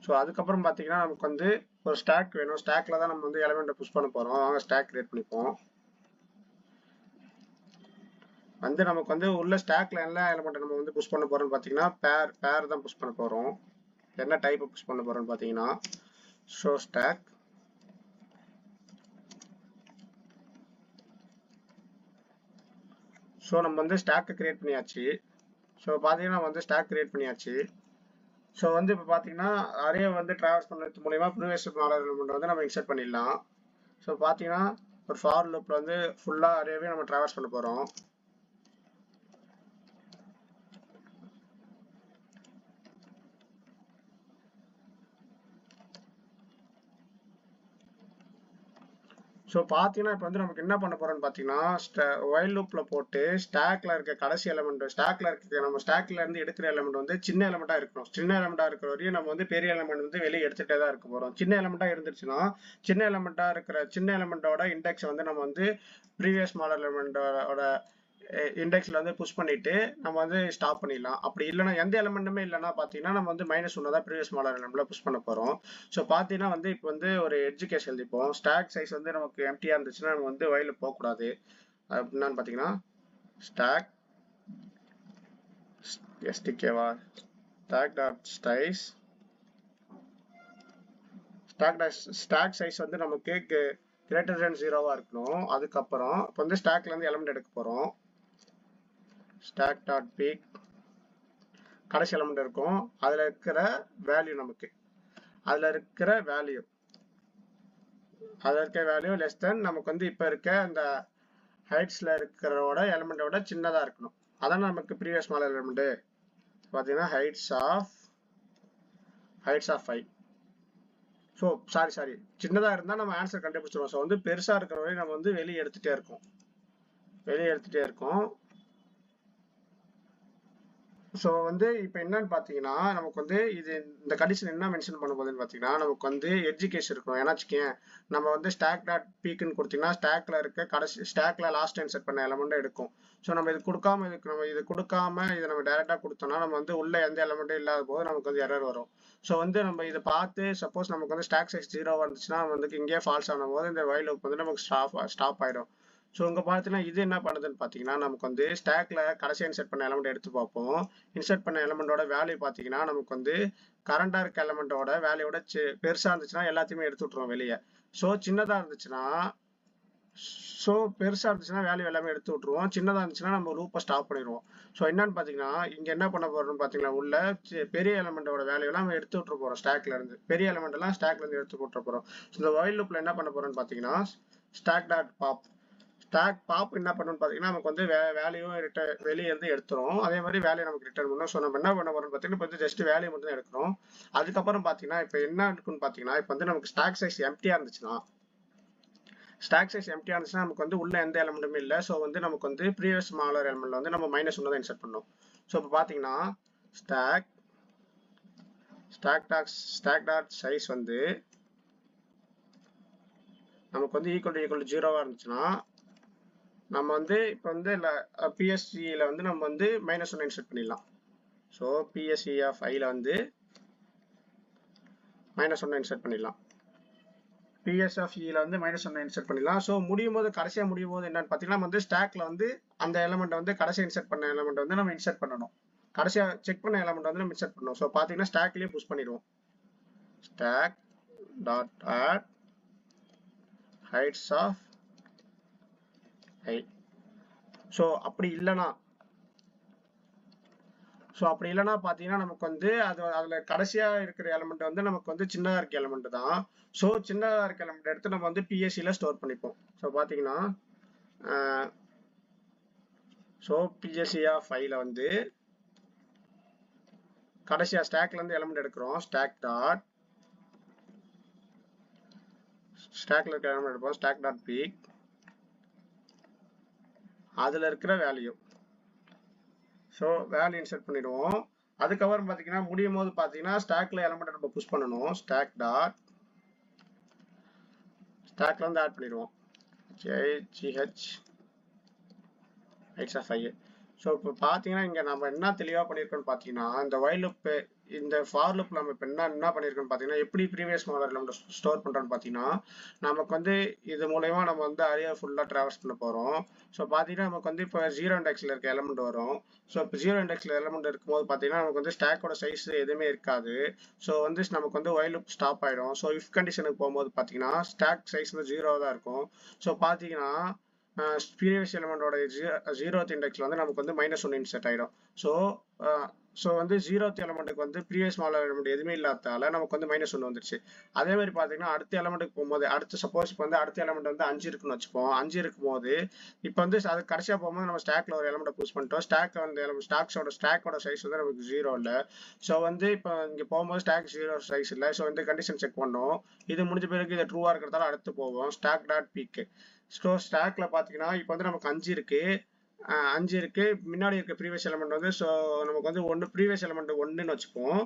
ஸோ அதுக்கப்புறம் பார்த்தீங்கன்னா நமக்கு வந்து ஒரு ஸ்டாக் வேணும். ஸ்டாக்ல தான் நம்ம வந்து எலிமெண்ட்டை புஷ் பண்ண போகிறோம். வாங்க ஸ்டாக் கிரியேட் பண்ணிப்போம். வந்து நமக்கு வந்து உள்ள ஸ்டாக்ல எல்லா எலிமெண்ட்டை நம்ம வந்து புஷ் பண்ண போகிறோம்னு பார்த்தீங்கன்னா பேர் தான் புஷ் பண்ண போகிறோம். என்ன டைப்பை புஷ் பண்ண போகிறோம்னு பார்த்தீங்கன்னா ஷோ ஸ்டாக். ஸோ நம்ம வந்து ஸ்டாக்கை கிரியேட் பண்ணியாச்சு. ஸோ பார்த்தீங்கன்னா நம்ம வந்து ஸ்டாக் கிரியேட் பண்ணியாச்சு. ஸோ வந்து இப்போ பார்த்தீங்கன்னா அரே வந்து ட்ராவல்ஸ் பண்ணுறது மூலயமா ப்ரீவியஸ் ஸ்மாலர் எலிமெண்ட் வந்து நம்ம இன்சர்ட் பண்ணிடலாம். ஸோ பார்த்தீங்கன்னா ஒரு ஃபார் லூப்பில் வந்து ஃபுல்லாக அரேவே நம்ம ட்ராவல்ஸ் பண்ண போகிறோம். ஸோ பார்த்தீங்கன்னா இப்போ வந்து நமக்கு என்ன பண்ண போகிறோம்னு பார்த்தீங்கன்னா ஒயில் லூப்பில் போட்டு ஸ்டாக்ல இருக்க கடைசி எலிமெண்ட் நம்ம ஸ்டாக்ல இருந்து எடுக்கிற எலிமெண்ட் வந்து சின்ன எலிமெண்ட்டாக இருக்கணும். சின்ன எலிமெண்ட்டாக இருக்கிற வரையும் நம்ம வந்து பெரிய எலிமெண்ட் வந்து வெளியே எடுத்துகிட்டே தான் இருக்க போகிறோம். சின்ன எலிமெண்ட்டாக இருந்துச்சுன்னா சின்ன எலிமெண்ட்டோட இண்டெக்ஸ் வந்து நம்ம வந்து ப்ரீவியஸ் ஸ்மாலர் எலிமெண்டோட இண்டெக்ஸ்ல வந்து புஷ் பண்ணிட்டு நம்ம வந்து ஸ்டாப் பண்ணிடலாம். அப்படி இல்லைன்னா எந்த எலிமெண்ட்டுமே இல்லைன்னா பார்த்தீங்கன்னா நம்ம வந்து -1 தான் ப்ரீவியஸ் ஸ்மாலர் எலிமெண்ட்ல புஷ் பண்ண போகிறோம். ஸோ பார்த்தீங்கன்னா வந்து இப்போ வந்து ஒரு எட்ஜ் கேஸ் எழுதிப்போம். ஸ்டாக் சைஸ் வந்து நமக்கு எம்டியா இருந்துச்சுன்னா நம்ம வந்து வயலில் போகக்கூடாது. என்னன்னு பார்த்தீங்கன்னா ஸ்டாக் சைஸ் வந்து நமக்கு கிரேட்டர் தென் 0 இருக்கணும். அதுக்கப்புறம் இப்போ வந்து ஸ்டாக்ல இருந்து எலிமெண்ட் எடுக்க போகிறோம். stack.peak கடைசி எலிமெண்ட் இருக்கும். அதில் இருக்கிற வேல்யூ லெஸ் தென் நமக்கு வந்து இப்போ இருக்க அந்த ஹைட்ஸில் இருக்கிறோட எலிமெண்டோட சின்னதாக இருக்கணும். அதான் நமக்கு ப்ரீவியஸ் ஸ்மாலர் எலிமெண்ட் பார்த்தீங்கன்னா ஹைட்ஸ் ஆஃப் 5. ஸோ சாரி சின்னதாக இருந்தால் நம்ம ஆன்சர் கண்டுபிடிச்சிருவோம். ஸோ வந்து பெருசாக இருக்கிற வரையும் நம்ம வந்து வெளியே எடுத்துகிட்டே இருக்கோம். ஸோ வந்து இப்போ என்னன்னு பார்த்தீங்கன்னா நமக்கு வந்து இந்த கண்டிஷன் என்ன மென்ஷன் பண்ண போகுதுன்னு பார்த்தீங்கன்னா நமக்கு வந்து எஜுகேஷன் இருக்கணும். ஏன்னா வச்சுக்கேன் நம்ம வந்து ஸ்டாக் டாட் பீக்குன்னு கொடுத்தீங்கன்னா ஸ்டாக்ல லாஸ்ட் இன்சர்ட் பண்ண எலிமெண்ட் எடுக்கும். ஸோ நம்ம இது கொடுக்காம இதை நம்ம டைரெக்டாக கொடுத்தோம்னா நம்ம வந்து உள்ள எந்த எலிமெண்ட்டும் இல்லாத போது நமக்கு வந்து எரர் வரும். ஸோ வந்து நம்ம இதை பார்த்து சப்போஸ் நமக்கு வந்து ஸ்டாக் சைஸ் 0 வந்துச்சுன்னா வந்து இங்கேயே ஃபால்ஸ் ஆன போது இந்த வைல் லூப் வந்து நமக்கு ஸ்டாப் ஆயிடும். ஸோ இங்கே பார்த்தீங்கன்னா இது என்ன பண்ணுதுன்னு பார்த்தீங்கன்னா நமக்கு வந்து ஸ்டாக்ல கடைசியாக இன்சர்ட் பண்ண எலிமெண்ட் எடுத்து பார்ப்போம். இன்சர்ட் பண்ண எலிமெண்டோட வேல்யூ பார்த்தீங்கன்னா நமக்கு வந்து கரண்டாக இருக்க எலிமெண்டோட வேல்யூட பெருசாக இருந்துச்சுன்னா எல்லாத்தையுமே எடுத்து விட்ருவோம் வெளியே. ஸோ சின்னதாக இருந்துச்சுன்னா ஸோ பெருசாக இருந்துச்சுன்னா வேல்யூ எல்லாமே எடுத்து விட்ருவோம், சின்னதாக இருந்துச்சுன்னா நம்ம லூப்பை ஸ்டாப் பண்ணிடுவோம். ஸோ என்னன்னு பார்த்தீங்கன்னா இங்கே என்ன பண்ண போகிறோம்னு பார்த்தீங்கன்னா உள்ள பெரிய எலமெண்ட்டோட வேல்யூலாம் நம்ம எடுத்து விட்ற போகிறோம். ஸ்டாக்ல இருந்து பெரிய எலமெண்ட் எல்லாம் ஸ்டாக்ல இருந்து எடுத்து விட்ற போகிறோம். ஸோ இந்த வைல் லூப்ல என்ன பண்ண போறோம்னு பார்த்தீங்கன்னா stack dot pop stack pop என்ன பண்ணணும்னு பார்த்தீங்கன்னா நமக்கு வந்து வேல்யூவும் வெளியே இருந்து எடுத்துரும், அதே மாதிரி வேல்யூ நமக்கு ரிட்டர்ன் பண்ணணும். ஸோ நம்ம என்ன பண்ண போறோம்னு பார்த்தீங்கன்னா இப்போ வந்து ஜஸ்ட் வேல்யூ மட்டும் தான் எடுக்கணும். அதுக்கப்புறம் பார்த்தீங்கன்னா இப்போ என்ன இருக்குன்னு பார்த்தீங்கன்னா இப்போ வந்து நமக்கு ஸ்டாக் சைஸ் எம்டியா இருந்துச்சுன்னா ஸ்டாக் சைஸ் எம்டியா இருந்துச்சுன்னா நமக்கு வந்து உள்ள எந்த எலமெண்ட்டுமே இல்லை. ஸோ வந்து நமக்கு வந்து ப்ரீவியஸ் ஸ்மாலர் எலமெண்ட்ல வந்து நம்ம -1 தான் இன்சர்ட் பண்ணணும். ஸோ இப்போ பார்த்தீங்கன்னா ஸ்டாக் டாட் சைஸ் வந்து நமக்கு வந்து ஈக்குவல் டு 0வா இருந்துச்சுன்னா நம்ம வந்து இப்போ வந்து பிஎஸ்சியில் வந்து நம்ம வந்து -1 இன்சர்ட் பண்ணிடலாம். ஸோ பிஎஸ்சி ஆஃப் ஐல வந்து -1 இன்சர்ட் பண்ணிடலாம். பிஎஸ் ஆஃப் இல வந்து -1 இன்சர்ட் பண்ணிடலாம். ஸோ முடியும் போது கடைசியாக முடியும் போது என்னன்னு பார்த்தீங்கன்னா நம்ம வந்து ஸ்டாக்ல வந்து அந்த எலமெண்ட் வந்து கடைசியாக இன்சர்ட் பண்ண எலமெண்ட் வந்து நம்ம இன்சர்ட் பண்ணணும். கடைசியாக செக் பண்ண எலமெண்ட் வந்து நம்ம இன்சர்ட் பண்ணணும். ஸோ பார்த்தீங்கன்னா ஸ்டாக்லேயே புஷ் பண்ணிடுவோம். Stack dot add heights of I. So அப்படி இல்லைன்னா பார்த்தீங்கன்னா நமக்கு வந்து அதில் கடைசியாக இருக்கிற எலமெண்ட் வந்து நமக்கு வந்து சின்னதாக இருக்க எலமெண்ட் தான். ஸோ சின்னதாக இருக்க எலமெண்ட் எடுத்து நம்ம வந்து பிஎஸ்சியில் ஸ்டோர் பண்ணிப்போம். ஸோ பார்த்தீங்கன்னா ஸோ பிஎஸ்சி ஆஃப் ஐல வந்து கடைசியாக ஸ்டாக்லேருந்து எலமெண்ட் எடுக்கிறோம். ஸ்டாக்ல இருக்கிற எலமெண்ட் எடுப்போம். ஸ்டாக் டாட் பீக் அதில் இருக்கிற வேல்யூ. ஸோ வேல்யூ இன்சர்ட் பண்ணிடுவோம். அதுக்கப்புறம் பார்த்தீங்கன்னா முடியும் போது பார்த்தீங்கன்னா ஸ்டாக்ல எலமெண்ட் நம்ம புஷ் பண்ணணும். ஸ்டாக்ல வந்து ஆட் பண்ணிடுவோம். ஜிஹெச் ஹைட்ஸ் ஆஃப் ஐ. ஸோ இப்போ பார்த்தீங்கன்னா இங்கே நம்ம என்ன தெளிவாக பண்ணியிருக்கோம்னு பார்த்தீங்கன்னா இந்த வைல் லூப் இந்த ஃபார் லூப் நம்ம இப்போ என்ன பண்ணியிருக்கோம்னு பார்த்தீங்கன்னா எப்படி ப்ரீவியஸ் மாடலில் நம்ம ஸ்டோர் பண்ணுறோன்னு பார்த்தீங்கன்னா நமக்கு வந்து இது மூலயமா நம்ம வந்து அரிய ஃபுல்லாக ட்ராவல்ஸ் பண்ண போகிறோம். ஸோ பார்த்தீங்கன்னா நமக்கு வந்து இப்போ 0 இண்டெக்ஸில் இருக்க எலமெண்ட் வரும். ஸோ இப்போ 0 இண்டெக்ஸில் எலமெண்ட் இருக்கும்போது பார்த்தீங்கன்னா நமக்கு வந்து ஸ்டாக்கோட சைஸ் எதுவுமே இருக்காது. ஸோ வந்து நமக்கு வந்து வைல் லூப் ஸ்டாப் ஆகிடும். ஸோ இஃப் கண்டிஷனுக்கு போகும்போது பார்த்தீங்கன்னா ஸ்டாக் சைஸ் வந்து 0 தான் இருக்கும். ஸோ பார்த்தீங்கன்னா ப்ரீவியஸ் எலமெண்டோட 0th இண்டெக்ஸ்ல வந்து நமக்கு வந்து -1 இன்செர்ட் ஆயிடும். ஸோ வந்து 0th எலமெண்ட்டுக்கு வந்து ப்ரீவியஸ் ஸ்மாலர் எலமெண்ட் எதுவுமே இல்லாததால நமக்கு வந்து -1 வந்துருச்சு. அதே மாதிரி பார்த்தீங்கன்னா அடுத்த எலமெண்ட்டுக்கு போகும்போது சப்போஸ் இப்போ வந்து அடுத்த எலமெண்ட் வந்து 5 இருக்குன்னு வச்சுப்போம். 5 இருக்கும்போது இப்போ வந்து அது கடைசியாக போகும்போது நம்ம ஸ்டாக்ல ஒரு எலமெண்ட் புஷ் பண்ணிட்டோம். ஸ்டாக்கோட சைஸ் வந்து நமக்கு 0 இல்லை. ஸோ வந்து இப்போ இங்கே போகும்போது ஸ்டாக் 0 சைஸ் இல்லை. ஸோ இந்த கண்டிஷன் செக் பண்ணோம். இது முடிஞ்ச பிறகு இது ட்ரூவாக இருக்கிறதால அடுத்து போவோம். Stack dot peek. ஸோ ஸ்டாக்ல பார்த்தீங்கன்னா இப்போ வந்து நமக்கு 5 இருக்கு. முன்னாடி இருக்க ப்ரீவியஸ் எலமெண்ட் வந்து ஸோ நமக்கு வந்து ப்ரீவியஸ் எலமெண்ட் 1ன்னு வச்சுப்போம்.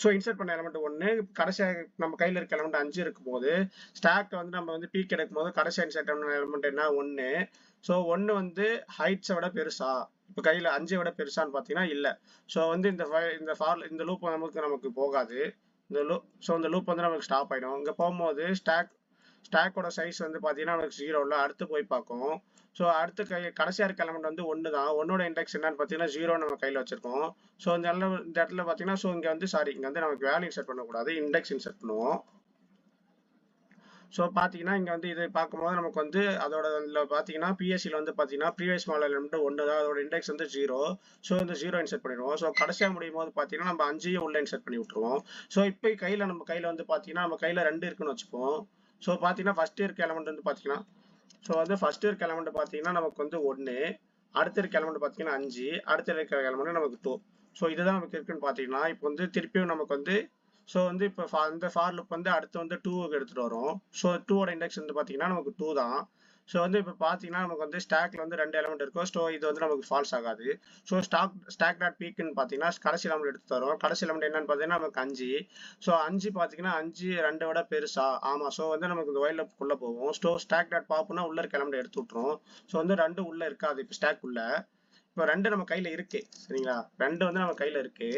ஸோ இன்சர்ட் பண்ண எலமெண்ட் 1 கடைசியாக நம்ம கையில் இருக்க எலமெண்ட் 5 இருக்கும்போது ஸ்டாக் வந்து நம்ம வந்து பீக் எடுக்கும் போது கடைசியாக இன்சர்ட் பண்ண எலமெண்ட் என்ன 1. ஸோ 1 வந்து ஹைட்ஸை விட பெருசா இப்போ கையில் 5 விட பெருசான்னு பார்த்தீங்கன்னா இல்லை. ஸோ வந்து இந்த லூப் நமக்கு போகாது. இந்த லூப் வந்து நமக்கு ஸ்டாப் ஆகிடும். இங்கே போகும்போது ஸ்டாக்கோட சைஸ் வந்து பார்த்தீங்கன்னா நமக்கு 0 இல்லை. அடுத்து போய் பார்க்கும். ஸோ அடுத்து கடைசியாக இருக்க எலமெண்ட் வந்து 1 தான். 1ஓட இண்டெக்ஸ் என்னன்னு பார்த்தீங்கன்னா 0 நம்ம கையில் வச்சிருக்கோம். ஸோ இந்த இடத்துல பார்த்தீங்கன்னா ஸோ இங்கே வந்து நமக்கு வேல்யூ இன்சர்ட் பண்ணக்கூடாது, இண்டெக்ஸ் இன்சர்ட் பண்ணுவோம். ஸோ பார்த்தீங்கன்னா இங்கே வந்து இது பார்க்கும்போது நமக்கு வந்து அதோட பார்த்தீங்கன்னா பிஎஸ்சியில் வந்து பார்த்தீங்கன்னா ப்ரீவியஸ் மாடல் எலமெண்ட் 1 தான், அதோட இண்டெக்ஸ் வந்து 0. ஸோ இந்த 0 இன்சர்ட் பண்ணிடுவோம். ஸோ கடைசியாக முடியும் போது பார்த்தீங்கன்னா நம்ம 5ஐயும் உள்ள இன்சர்ட் பண்ணி விட்டுருவோம். ஸோ இப்போ நம்ம கையில் வந்து பார்த்தீங்கன்னா நம்ம கையில் 2 இருக்குன்னு வச்சுப்போம். ஸோ பார்த்தீங்கன்னா ஃபர்ஸ்ட் இருக்க எலமெண்ட் வந்து பார்த்தீங்கன்னா ஃபர்ஸ்ட் இருக்க எலமெண்ட் பார்த்தீங்கன்னா நமக்கு வந்து 1, அடுத்த இருக்க எலமெண்ட் பார்த்தீங்கன்னா 5, அடுத்த இருக்க எலமெண்ட் நமக்கு 2. ஸோ இதுதான் நமக்கு இருக்குன்னு பார்த்தீங்கன்னா இப்போ வந்து திருப்பியும் நமக்கு வந்து ஸோ வந்து இப்போ இந்த ஃபார் லூப் வந்து அடுத்து வந்து 2க்கு எடுத்துகிட்டு வரும். ஸோ 2ஓட இண்டெக்ஸ் வந்து பார்த்தீங்கன்னா நமக்கு 2 தான். ஸோ வந்து இப்போ பார்த்தீங்கன்னா நமக்கு வந்து ஸ்டாக்ல வந்து 2 எலமெண்ட் இருக்கும். ஸோ இது வந்து நமக்கு ஃபால்ஸ் ஆகாது. ஸோ ஸ்டாக் டாட் பீக்குன்னு பார்த்தீங்கன்னா கடைசி எலமெண்ட் எடுத்து தரும். கடைசி எலமெண்ட் என்னன்னு பார்த்தீங்கன்னா நமக்கு 5. ஸோ 5 பார்த்தீங்கன்னா 5 2 விட பெருசா ஆமாம். ஸோ வந்து நமக்கு இந்த வைல் லூப்புக்குள்ளே போகும். ஸ்டாக் டாட் பாப்னா உள்ள இருக்க எலமெண்ட் எடுத்து விட்டுரும். ஸோ வந்து 2 உள்ள இருக்காது. இப்போ ஸ்டாக் உள்ள இப்போ 2 நம்ம கையில் இருக்கு. சரிங்களா, 2 வந்து நம்ம கையில் இருக்கு.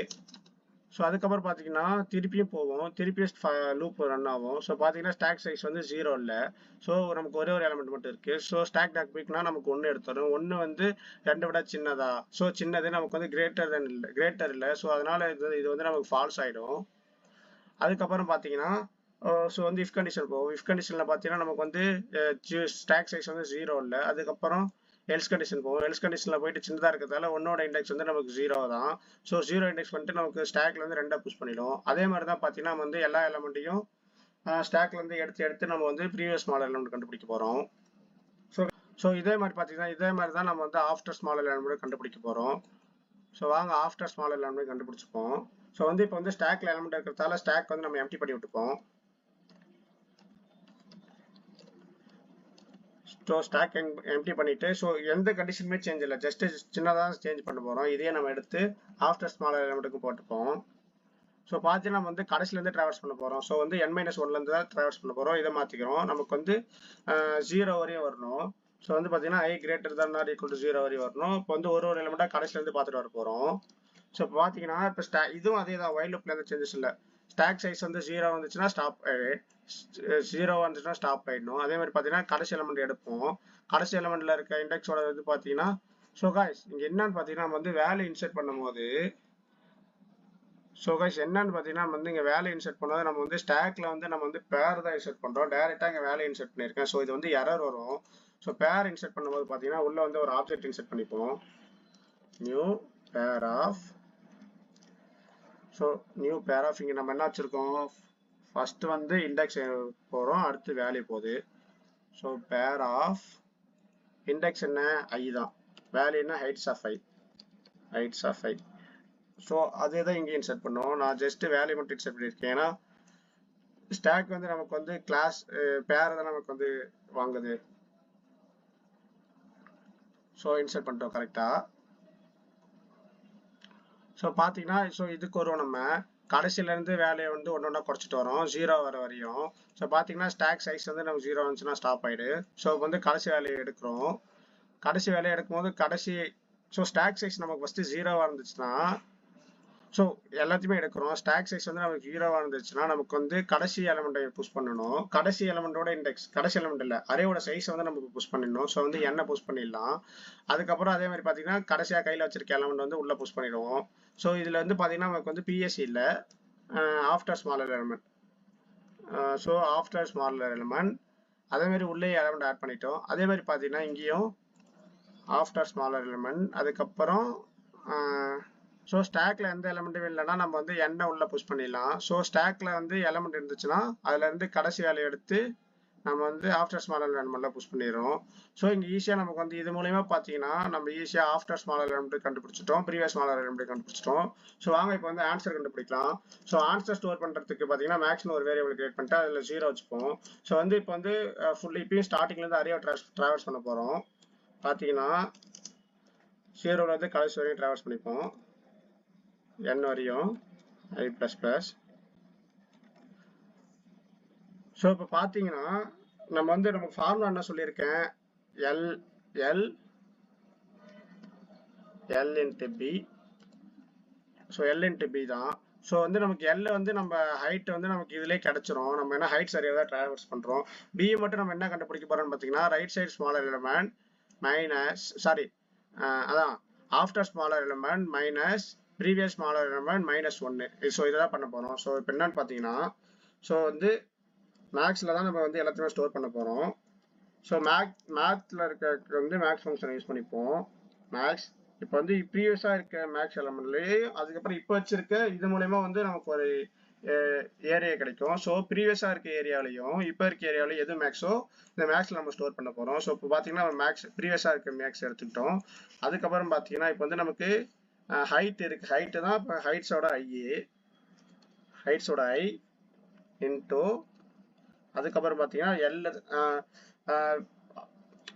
ஸோ அதுக்கப்புறம் பார்த்தீங்கன்னா திருப்பியும் போவோம், திருப்பியும் லூப் ரன் ஆகும். ஸோ பார்த்தீங்கன்னா ஸ்டாக் சைஸ் வந்து 0 இல்லை. ஸோ நமக்கு ஒரே ஒரு எலமெண்ட் மட்டும் இருக்குது. ஸோ ஸ்டாக் டாட் பீக்னா நமக்கு 1 எடுத்துரும். 1 வந்து 2 விட சின்னதா. ஸோ சின்னது நமக்கு வந்து கிரேட்டர் இல்லை. ஸோ அதனால இது வந்து நமக்கு ஃபால்ஸ் ஆகிடும். அதுக்கப்புறம் பார்த்தீங்கன்னா ஸோ வந்து இஃப் கண்டிஷன் போகும். இஃப் கண்டிஷனில் பார்த்தீங்கன்னா நமக்கு வந்து ஸ்டாக் சைஸ் வந்து 0 இல்லை. அதுக்கப்புறம் எல்ஸ் கண்டிஷன் போகும். எல்ஸ் கண்டிஷனில் போயிட்டு சின்னதாக இருக்கிறதால ஒன்னோட இண்டெக்ஸ் வந்து நமக்கு 0 தான். ஸோ 0 இண்டெக்ஸ் பண்ணிட்டு நமக்கு ஸ்டாக்ல வந்து 2 புஷ் பண்ணிடும். அதே மாதிரி தான் பார்த்தீங்கன்னா நம்ம வந்து எல்லா எலமெண்ட்டையும் ஸ்டாக்ல இருந்து எடுத்து நம்ம வந்து ப்ரீவியஸ் ஸ்மால் எலமெண்ட் கண்டுபிடிக்க போகிறோம். ஸோ இதே மாதிரி தான் நம்ம வந்து ஆஃப்டர் ஸ்மால் எலமெண்ட் கண்டுபிடிக்க போகிறோம். ஸோ வாங்க ஆஃப்டர் ஸ்மால் எலமெண்ட் கண்டுபிடிச்சிப்போம். ஸோ வந்து இப்போ வந்து ஸ்டாக்ல எலமெண்ட் இருக்கிறதால ஸ்டாக் வந்து நம்ம எம்டி பண்ணி விட்டுப்போம். ஸோ ஸ்டாக் எம்டி பண்ணிட்டு ஸோ எந்த கண்டிஷனுமே சேஞ்ச் இல்லை, ஜஸ்ட் சின்னதாக சேஞ்ச் பண்ண போகிறோம். இதே நம்ம எடுத்து ஆஃப்டர் ஸ்மால் எலமெண்ட்டுக்கு போட்டுப்போம். ஸோ பார்த்தீங்கன்னா நம்ம வந்து கடைசிலேருந்து ட்ராவல்ஸ் பண்ண போகிறோம். ஸோ வந்து n-1லேருந்து தான் ட்ராவல்ஸ் பண்ண போகிறோம். இதை மாற்றிக்கிறோம். நமக்கு வந்து 0 வரையும் வரணும். ஸோ வந்து பார்த்தீங்கன்னா i greater than or equal to 0 வரையும் வரணும். இப்போ வந்து ஒரு எலிமெண்ட்டாக கடைசிலேருந்து பார்த்துட்டு வர போகிறோம். ஸோ இப்போ பார்த்தீங்கன்னா இப்போ இதுவும் அதே தான், வைல் லூப்ல எந்த சேஞ்சஸ் இல்லை. ஸ்டாக் சைஸ் வந்து 0 வந்துச்சுன்னா ஸ்டாப், 0 வந்துச்சுன்னா ஸ்டாப் ஆயிடணும். அதே மாதிரி பார்த்தீங்கன்னா கடைசி எலிமெண்ட் எடுப்போம். கடைசி எலிமெண்ட்ல இருக்க இண்டெக்ஸோட இது பார்த்தீங்கன்னா ஸோ காய்ஸ் இங்கே என்னன்னு பார்த்தீங்கன்னா நம்ம வந்து வேல்யூ இன்சர்ட் பண்ணும்போது என்னன்னு பார்த்தீங்கன்னா நம்ம வந்து இங்கே வேல்யூ இன்சர்ட் பண்ணாத நம்ம வந்து ஸ்டாக்ல வந்து நம்ம வந்து பேர் தான் இன்சர்ட் பண்ணுறோம். டேரெக்டாக இங்கே வேல்யூ இன்சர்ட் பண்ணியிருக்கேன். ஸோ இது வந்து எரர் வரும். ஸோ பேர் இன்சர்ட் பண்ணும்போது பார்த்தீங்கன்னா உள்ள வந்து ஒரு ஆப்ஜெக்ட் இன்சர்ட் பண்ணிப்போம். New pair of. So new pair of இங்கே நம்ம என்ன வச்சுருக்கோம், ஃபர்ஸ்ட் வந்து இண்டெக்ஸ் போகிறோம், அடுத்து வேல்யூ போகுது. ஸோ பேர் ஆஃப் இண்டெக்ஸ் என்ன ஐ தான், வேல்யூ என்ன ஹைட்ஸ் ஆஃப் ஐ. ஸோ அதே தான் இங்கே இன்சர்ட் பண்ணுவோம். நான் ஜஸ்ட் வேல்யூ மட்டும் இன்சர்ட் பண்ணியிருக்கேன். ஏன்னா ஸ்டாக் வந்து நமக்கு வந்து கிளாஸ் பேர் தான் நமக்கு வந்து வாங்குது. ஸோ இன்சர்ட் பண்ணிட்டோம் கரெக்டாக. ஸோ பார்த்தீங்கன்னா ஸோ இதுக்கு வரும் நம்ம கடைசியிலேருந்து வேலையை வந்து ஒன்று ஒன்றா குறைச்சிட்டு வரோம் 0 வர வரையும். ஸோ பார்த்தீங்கன்னா ஸ்டாக் சைஸ் வந்து நம்ம 0 வந்துச்சுன்னா ஸ்டாப் ஆகிடு. ஸோ வந்து கடைசி வேலையை எடுக்கிறோம். கடைசி வேலையை எடுக்கும்போது ஸோ ஸ்டாக் சைஸ் நமக்கு ஃபஸ்ட்டு 0வாக இருந்துச்சுன்னா ஸோ எல்லாத்தையுமே எடுக்கிறோம். ஸ்டாக் சைஸ் வந்து நமக்கு 0வாக இருந்துச்சுன்னா நமக்கு வந்து கடைசி எலமெண்ட்டை புஷ் பண்ணணும். கடைசி எலமெண்ட்டோட இண்டெக்ஸ், கடைசி எலமெண்ட் இல்லை அரேவோட சைஸை வந்து நமக்கு புஷ் பண்ணிடணும். ஸோ வந்து என்ன புஷ் பண்ணிடலாம். அதுக்கப்புறம் அதே மாதிரி பார்த்தீங்கன்னா கடைசியாக கையில் வச்சிருக்க எலமெண்ட் வந்து உள்ளே புஷ் பண்ணிடுவோம். ஸோ இதில் வந்து பார்த்தீங்கன்னா நமக்கு வந்து பிஎஸ்சி இல்லை, after smaller element. So after smaller element அதே மாதிரி உள்ளே எலமெண்ட் ஆட் பண்ணிட்டோம். அதே மாதிரி பார்த்தீங்கன்னா இங்கேயும் ஆஃப்டர் ஸ்மாலர் எலமெண்ட். அதுக்கப்புறம் ஸோ ஸ்டாக்ல எந்த எலமெண்ட்டும் இல்லைன்னா நம்ம வந்து என்ன உள்ள புஷ் பண்ணிடலாம். ஸோ ஸ்டாக்ல வந்து எலமெண்ட் இருந்துச்சுன்னா அதுல இருந்து கடைசி வேலையை எடுத்து நம்ம வந்து ஆஃப்டர் ஸ்மாலர் எலமெண்ட்ல புஷ் பண்ணிடுறோம். ஸோ இங்கே ஈஸியாக நமக்கு வந்து இது மூலயமா பார்த்தீங்கன்னா நம்ம ஈஸியாக ஆஃப்டர் ஸ்மாலர் எலமெண்ட் கண்டுபிடிச்சிட்டோம், ப்ரீவியஸ் ஸ்மாலர் எலமெண்ட் கண்டுபிடிச்சிட்டோம். ஸோ வாங்க இப்போ வந்து ஆன்சர் கண்டுபிடிக்கலாம். ஸோ ஆன்சர் ஸ்டோர் பண்ணுறதுக்கு பார்த்தீங்கன்னா மேக்ஸ்னு ஒரு வேரியபிள் கிரியேட் பண்ணிட்டு அதில் 0 வச்சுப்போம். ஸோ வந்து இப்போ வந்து ஃபுல் இப்பயும் ஸ்டார்டிங்லேருந்து அரேவை ட்ராவல்ஸ் பண்ண போகிறோம். பார்த்தீங்கன்னா 0லேருந்து கடைசி வரையும் ட்ராவல்ஸ் பண்ணிப்போம், n வரையும் i ப்ளஸ் ப்ளஸ். ஸோ இப்போ பார்த்தீங்கன்னா நம்ம வந்து நம்ம ஃபார்முலா என்ன சொல்லியிருக்கேன், L into P. So L into P தான். ஸோ வந்து நமக்கு L வந்து நம்ம ஹைட் வந்து நமக்கு இதிலே கிடச்சிரும். நம்ம என்ன ஹைட் சரியாக தான் ட்ராவல்ஸ் பண்ணுறோம். பி மட்டும் நம்ம என்ன கண்டுபிடிக்க போகிறோம்னு பார்த்தீங்கன்னா right side smaller element minus அதான் after smaller element minus previous smaller element -1. So இதெல்லாம் பண்ண போகிறோம். ஸோ இப்போ என்னன்னு பார்த்தீங்கன்னா ஸோ வந்து மேக்ஸில் தான் நம்ம வந்து எல்லாத்தையுமே ஸ்டோர் பண்ண போகிறோம். ஸோ மேத்ஸில் இருக்க வந்து மேக்ஸ் ஃபங்க்ஷன் யூஸ் பண்ணிப்போம். மேக்ஸ் இப்போ வந்து ப்ரீவியஸாக இருக்க மேக்ஸ் எலமெண்ட்லேயே அதுக்கப்புறம் இப்போ வச்சிருக்க இது மூலயமா வந்து நமக்கு ஒரு ஏரியா கிடைக்கும். ஸோ ப்ரீவியஸாக இருக்க ஏரியாலையும் இப்போ இருக்க ஏரியாவிலையும் எது மேக்ஸோ இந்த மேக்ஸில் நம்ம ஸ்டோர் பண்ண போகிறோம். ஸோ இப்போ பார்த்தீங்கன்னா நம்ம மேக்ஸ் ப்ரீவியஸாக இருக்க மேக்ஸ் எடுத்துக்கிட்டோம். அதுக்கப்புறம் பார்த்தீங்கன்னா இப்போ வந்து நமக்கு ஹைட் இருக்கு, ஹைட்டு தான் இப்போ ஹைட்ஸோட ஐ இன்டூ அதுக்கப்புறம் பார்த்தீங்கன்னா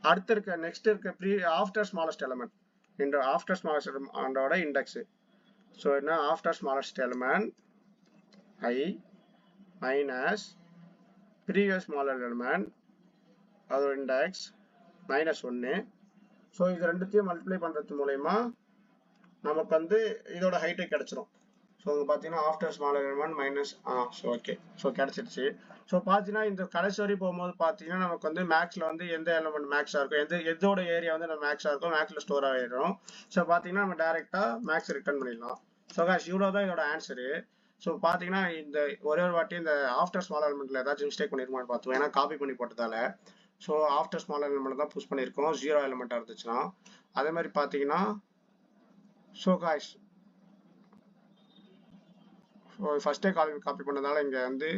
அடுத்து இருக்க நெக்ஸ்ட் இருக்க after smallest element into after smallest எலமெண்டோட இண்டெக்ஸ். ஸோ என்ன after smallest element I minus previous smaller element அதோட இண்டெக்ஸ் -1. ஸோ இது ரெண்டுத்தையும் மல்டிப்ளை பண்ணுறது மூலயமா நமக்கு வந்து இதோட ஹைட்டே கிடைச்சிரும். ஸோ இங்கே பார்த்தீங்கன்னா after smaller element minus so okay so கிடச்சிருச்சு. ஸோ பார்த்தீங்கன்னா இந்த கடைசி வரை போகும்போது பார்த்தீங்கன்னா நமக்கு வந்து மேக்ஸில் வந்து எந்த எலமெண்ட் மேக்ஸாக இருக்கும், எதோட ஏரியா வந்து நம்ம மேக்ஸாக இருக்கும், மேக்ஸில் ஸ்டோர் ஆகிடும். ஸோ பார்த்தீங்கன்னா நம்ம டேரெக்டாக மேக்ஸ் ரிட்டர்ன் பண்ணிடலாம். ஸோ காஷ் இவ்வளோ தான் இதோட ஆன்சரு. ஸோ பார்த்தீங்கன்னா இந்த ஒரே ஒரு வாட்டி இந்த ஆஃப்டர் ஸ்மால் எலிமெண்ட்ல ஏதாச்சும் மிஸ்டேக் பண்ணிருக்கோம்னு பார்த்தோம். ஏன்னா காப்பி பண்ணி போட்டதால. ஸோ ஆஃப்டர் ஸ்மால் எலிமெண்ட் தான் புஷ் பண்ணியிருக்கோம் 0 எலிமெண்ட்டாக இருந்துச்சுன்னா. அதே மாதிரி பார்த்தீங்கன்னா ஸோ காய்ஸ் ஸோ ஃபஸ்ட்டே காப்பி பண்ணதால இங்கே வந்து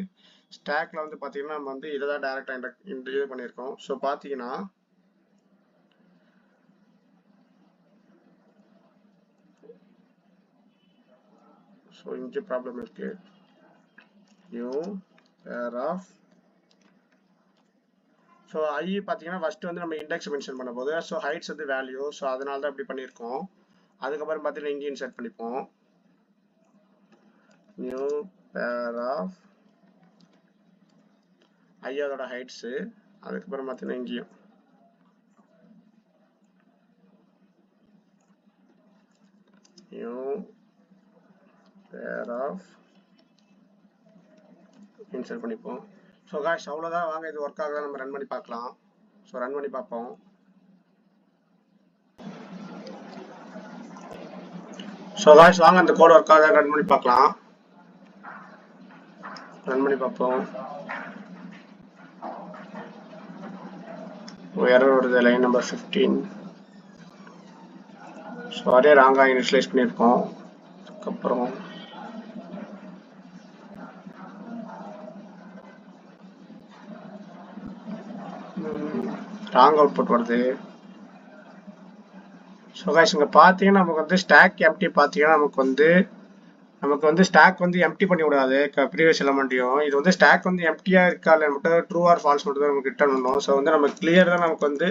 ஸ்டாக்ல வந்து பார்த்தீங்கன்னா நம்ம வந்து இதை தான் டேரெக்டாக இது பண்ணியிருக்கோம். ஸோ பார்த்தீங்கன்னா ஸோ இங்கே ப்ராப்ளம் இருக்கு. New pair of so I பார்த்தீங்கன்னா ஃபர்ஸ்ட் வந்து நம்ம இண்டெக்ஸ் மென்ஷன் பண்ண போது ஸோ ஹைட்ஸ் வந்து வேல்யூ. ஸோ அதனால தான் இப்படி பண்ணியிருக்கோம். அதுக்கப்புறம் பார்த்தீங்கன்னா இங்கே இன்சர்ட் பண்ணிப்போம் நியூ பேர் ஆஃப் ஐயோட ஹைட்ஸு. அதுக்கப்புறம் பார்த்தீங்கன்னா இங்கேயும் நியூ பேர் ஆஃப் இன்சர்ட் பண்ணிப்போம். ஸோ காய்ஸ் அவ்வளோதான். வாங்க இது ஒர்க் ஆகுதா நம்ம ரன் பண்ணி பார்க்கலாம். ஸோ ரன் பண்ணி பார்ப்போம். ஸோ காய்ஸ் வாங்க அந்த கோட் ஒர்க் ஆகுதா ரன் பண்ணி பார்க்கலாம். ரன் பண்ணி பார்ப்போம். எரர் வருது லைன் நம்பர் 15. ஸோ அதே ராங்காக இனிஷியலைஸ் பண்ணியிருக்கோம். அதுக்கப்புறம் ராங் அவுட்புட் வருது. ஸோ கைஸ் இங்கே பார்த்தீங்கன்னா நமக்கு வந்து ஸ்டாக் எம்டி பார்த்தீங்கன்னா நமக்கு வந்து ஸ்டாக் வந்து எம்டி பண்ணி விடாது ப்ரீவியஸ் எலமெண்ட்டையும். இது வந்து ஸ்டாக் வந்து எம்டியாக இருக்கா இல்லை மட்டும் ட்ரூ ஆர் ஃபால்ஸ் மட்டும் தான் நமக்கு ரிட்டர்ன் பண்ணும். ஸோ வந்து நம்ம கிளியர் தான் நமக்கு வந்து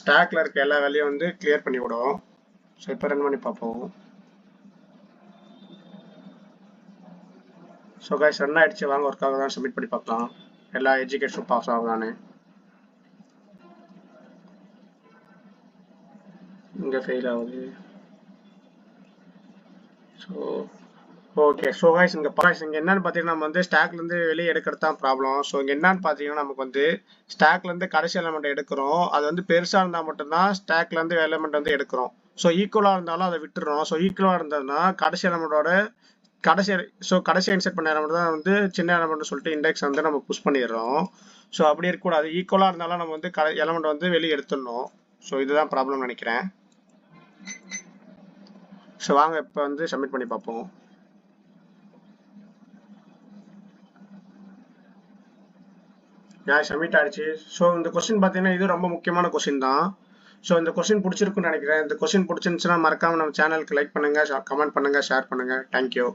ஸ்டாக்ல இருக்க எல்லா வேலையும் வந்து கிளியர் பண்ணி விடும். ஸோ இப்போ ரன் பண்ணி பார்ப்போம். ஸோ கைஸ் ரன் ஆயிடுச்சு. வாங்க ஒர்க் ஆகுதான் சப்மிட் பண்ணி பார்க்கலாம். எல்லா எஜுகேஷனும் பாஸ் ஆகுதானே. இங்கே ஃபெயில் ஆகுது. So okay. ஸோ கைஸ் இங்கே என்னன்னு பார்த்தீங்கன்னா நம்ம வந்து ஸ்டாக்லேருந்து வெளியே எடுக்கிறது தான் ப்ராப்ளம். ஸோ இங்கே என்னன்னு பார்த்தீங்கன்னா நமக்கு வந்து ஸ்டாக்லேருந்து கடைசி எலமெண்ட் எடுக்கிறோம். அது வந்து பெருசாக இருந்தால் மட்டும்தான் ஸ்டாக்லேருந்து எலமெண்ட் வந்து எடுக்கிறோம். ஸோ ஈக்குவலாக இருந்தாலும் அதை விட்டுறோம். ஸோ ஈக்குவலாக இருந்ததுன்னா கடைசி எலமெண்டோட கடைசி இன்செர்ட் பண்ண எலமெண்ட் தான் வந்து சின்ன எலமெண்ட் சொல்லிட்டு இண்டெக்ஸ் வந்து நம்ம புஷ் பண்ணிடுறோம். ஸோ அப்படி இருக்கக்கூடாது. ஈக்குவலாக இருந்தாலும் நம்ம வந்து எலமெண்ட் வந்து வெளியே எடுத்துடணும். ஸோ இதுதான் ப்ராப்ளம் நினைக்கிறேன். ஸோ வாங்க இப்போ வந்து சப்மிட் பண்ணி பார்ப்போம். சப்மிட் ஆயிடுச்சு. ஸோ இந்த கொஸ்டின் பார்த்தீங்கன்னா இது ரொம்ப முக்கியமான கொஸ்டின் தான். ஸோ இந்த கொஸ்டின் பிடிச்சிருக்குன்னு நினைக்கிறேன். இந்த கொஸ்டின் பிடிச்சிருந்துச்சுன்னா மறக்காம நம்ம சேனலுக்கு லைக் பண்ணுங்க, கமெண்ட் பண்ணுங்க, ஷேர் பண்ணுங்க. தேங்க்யூ.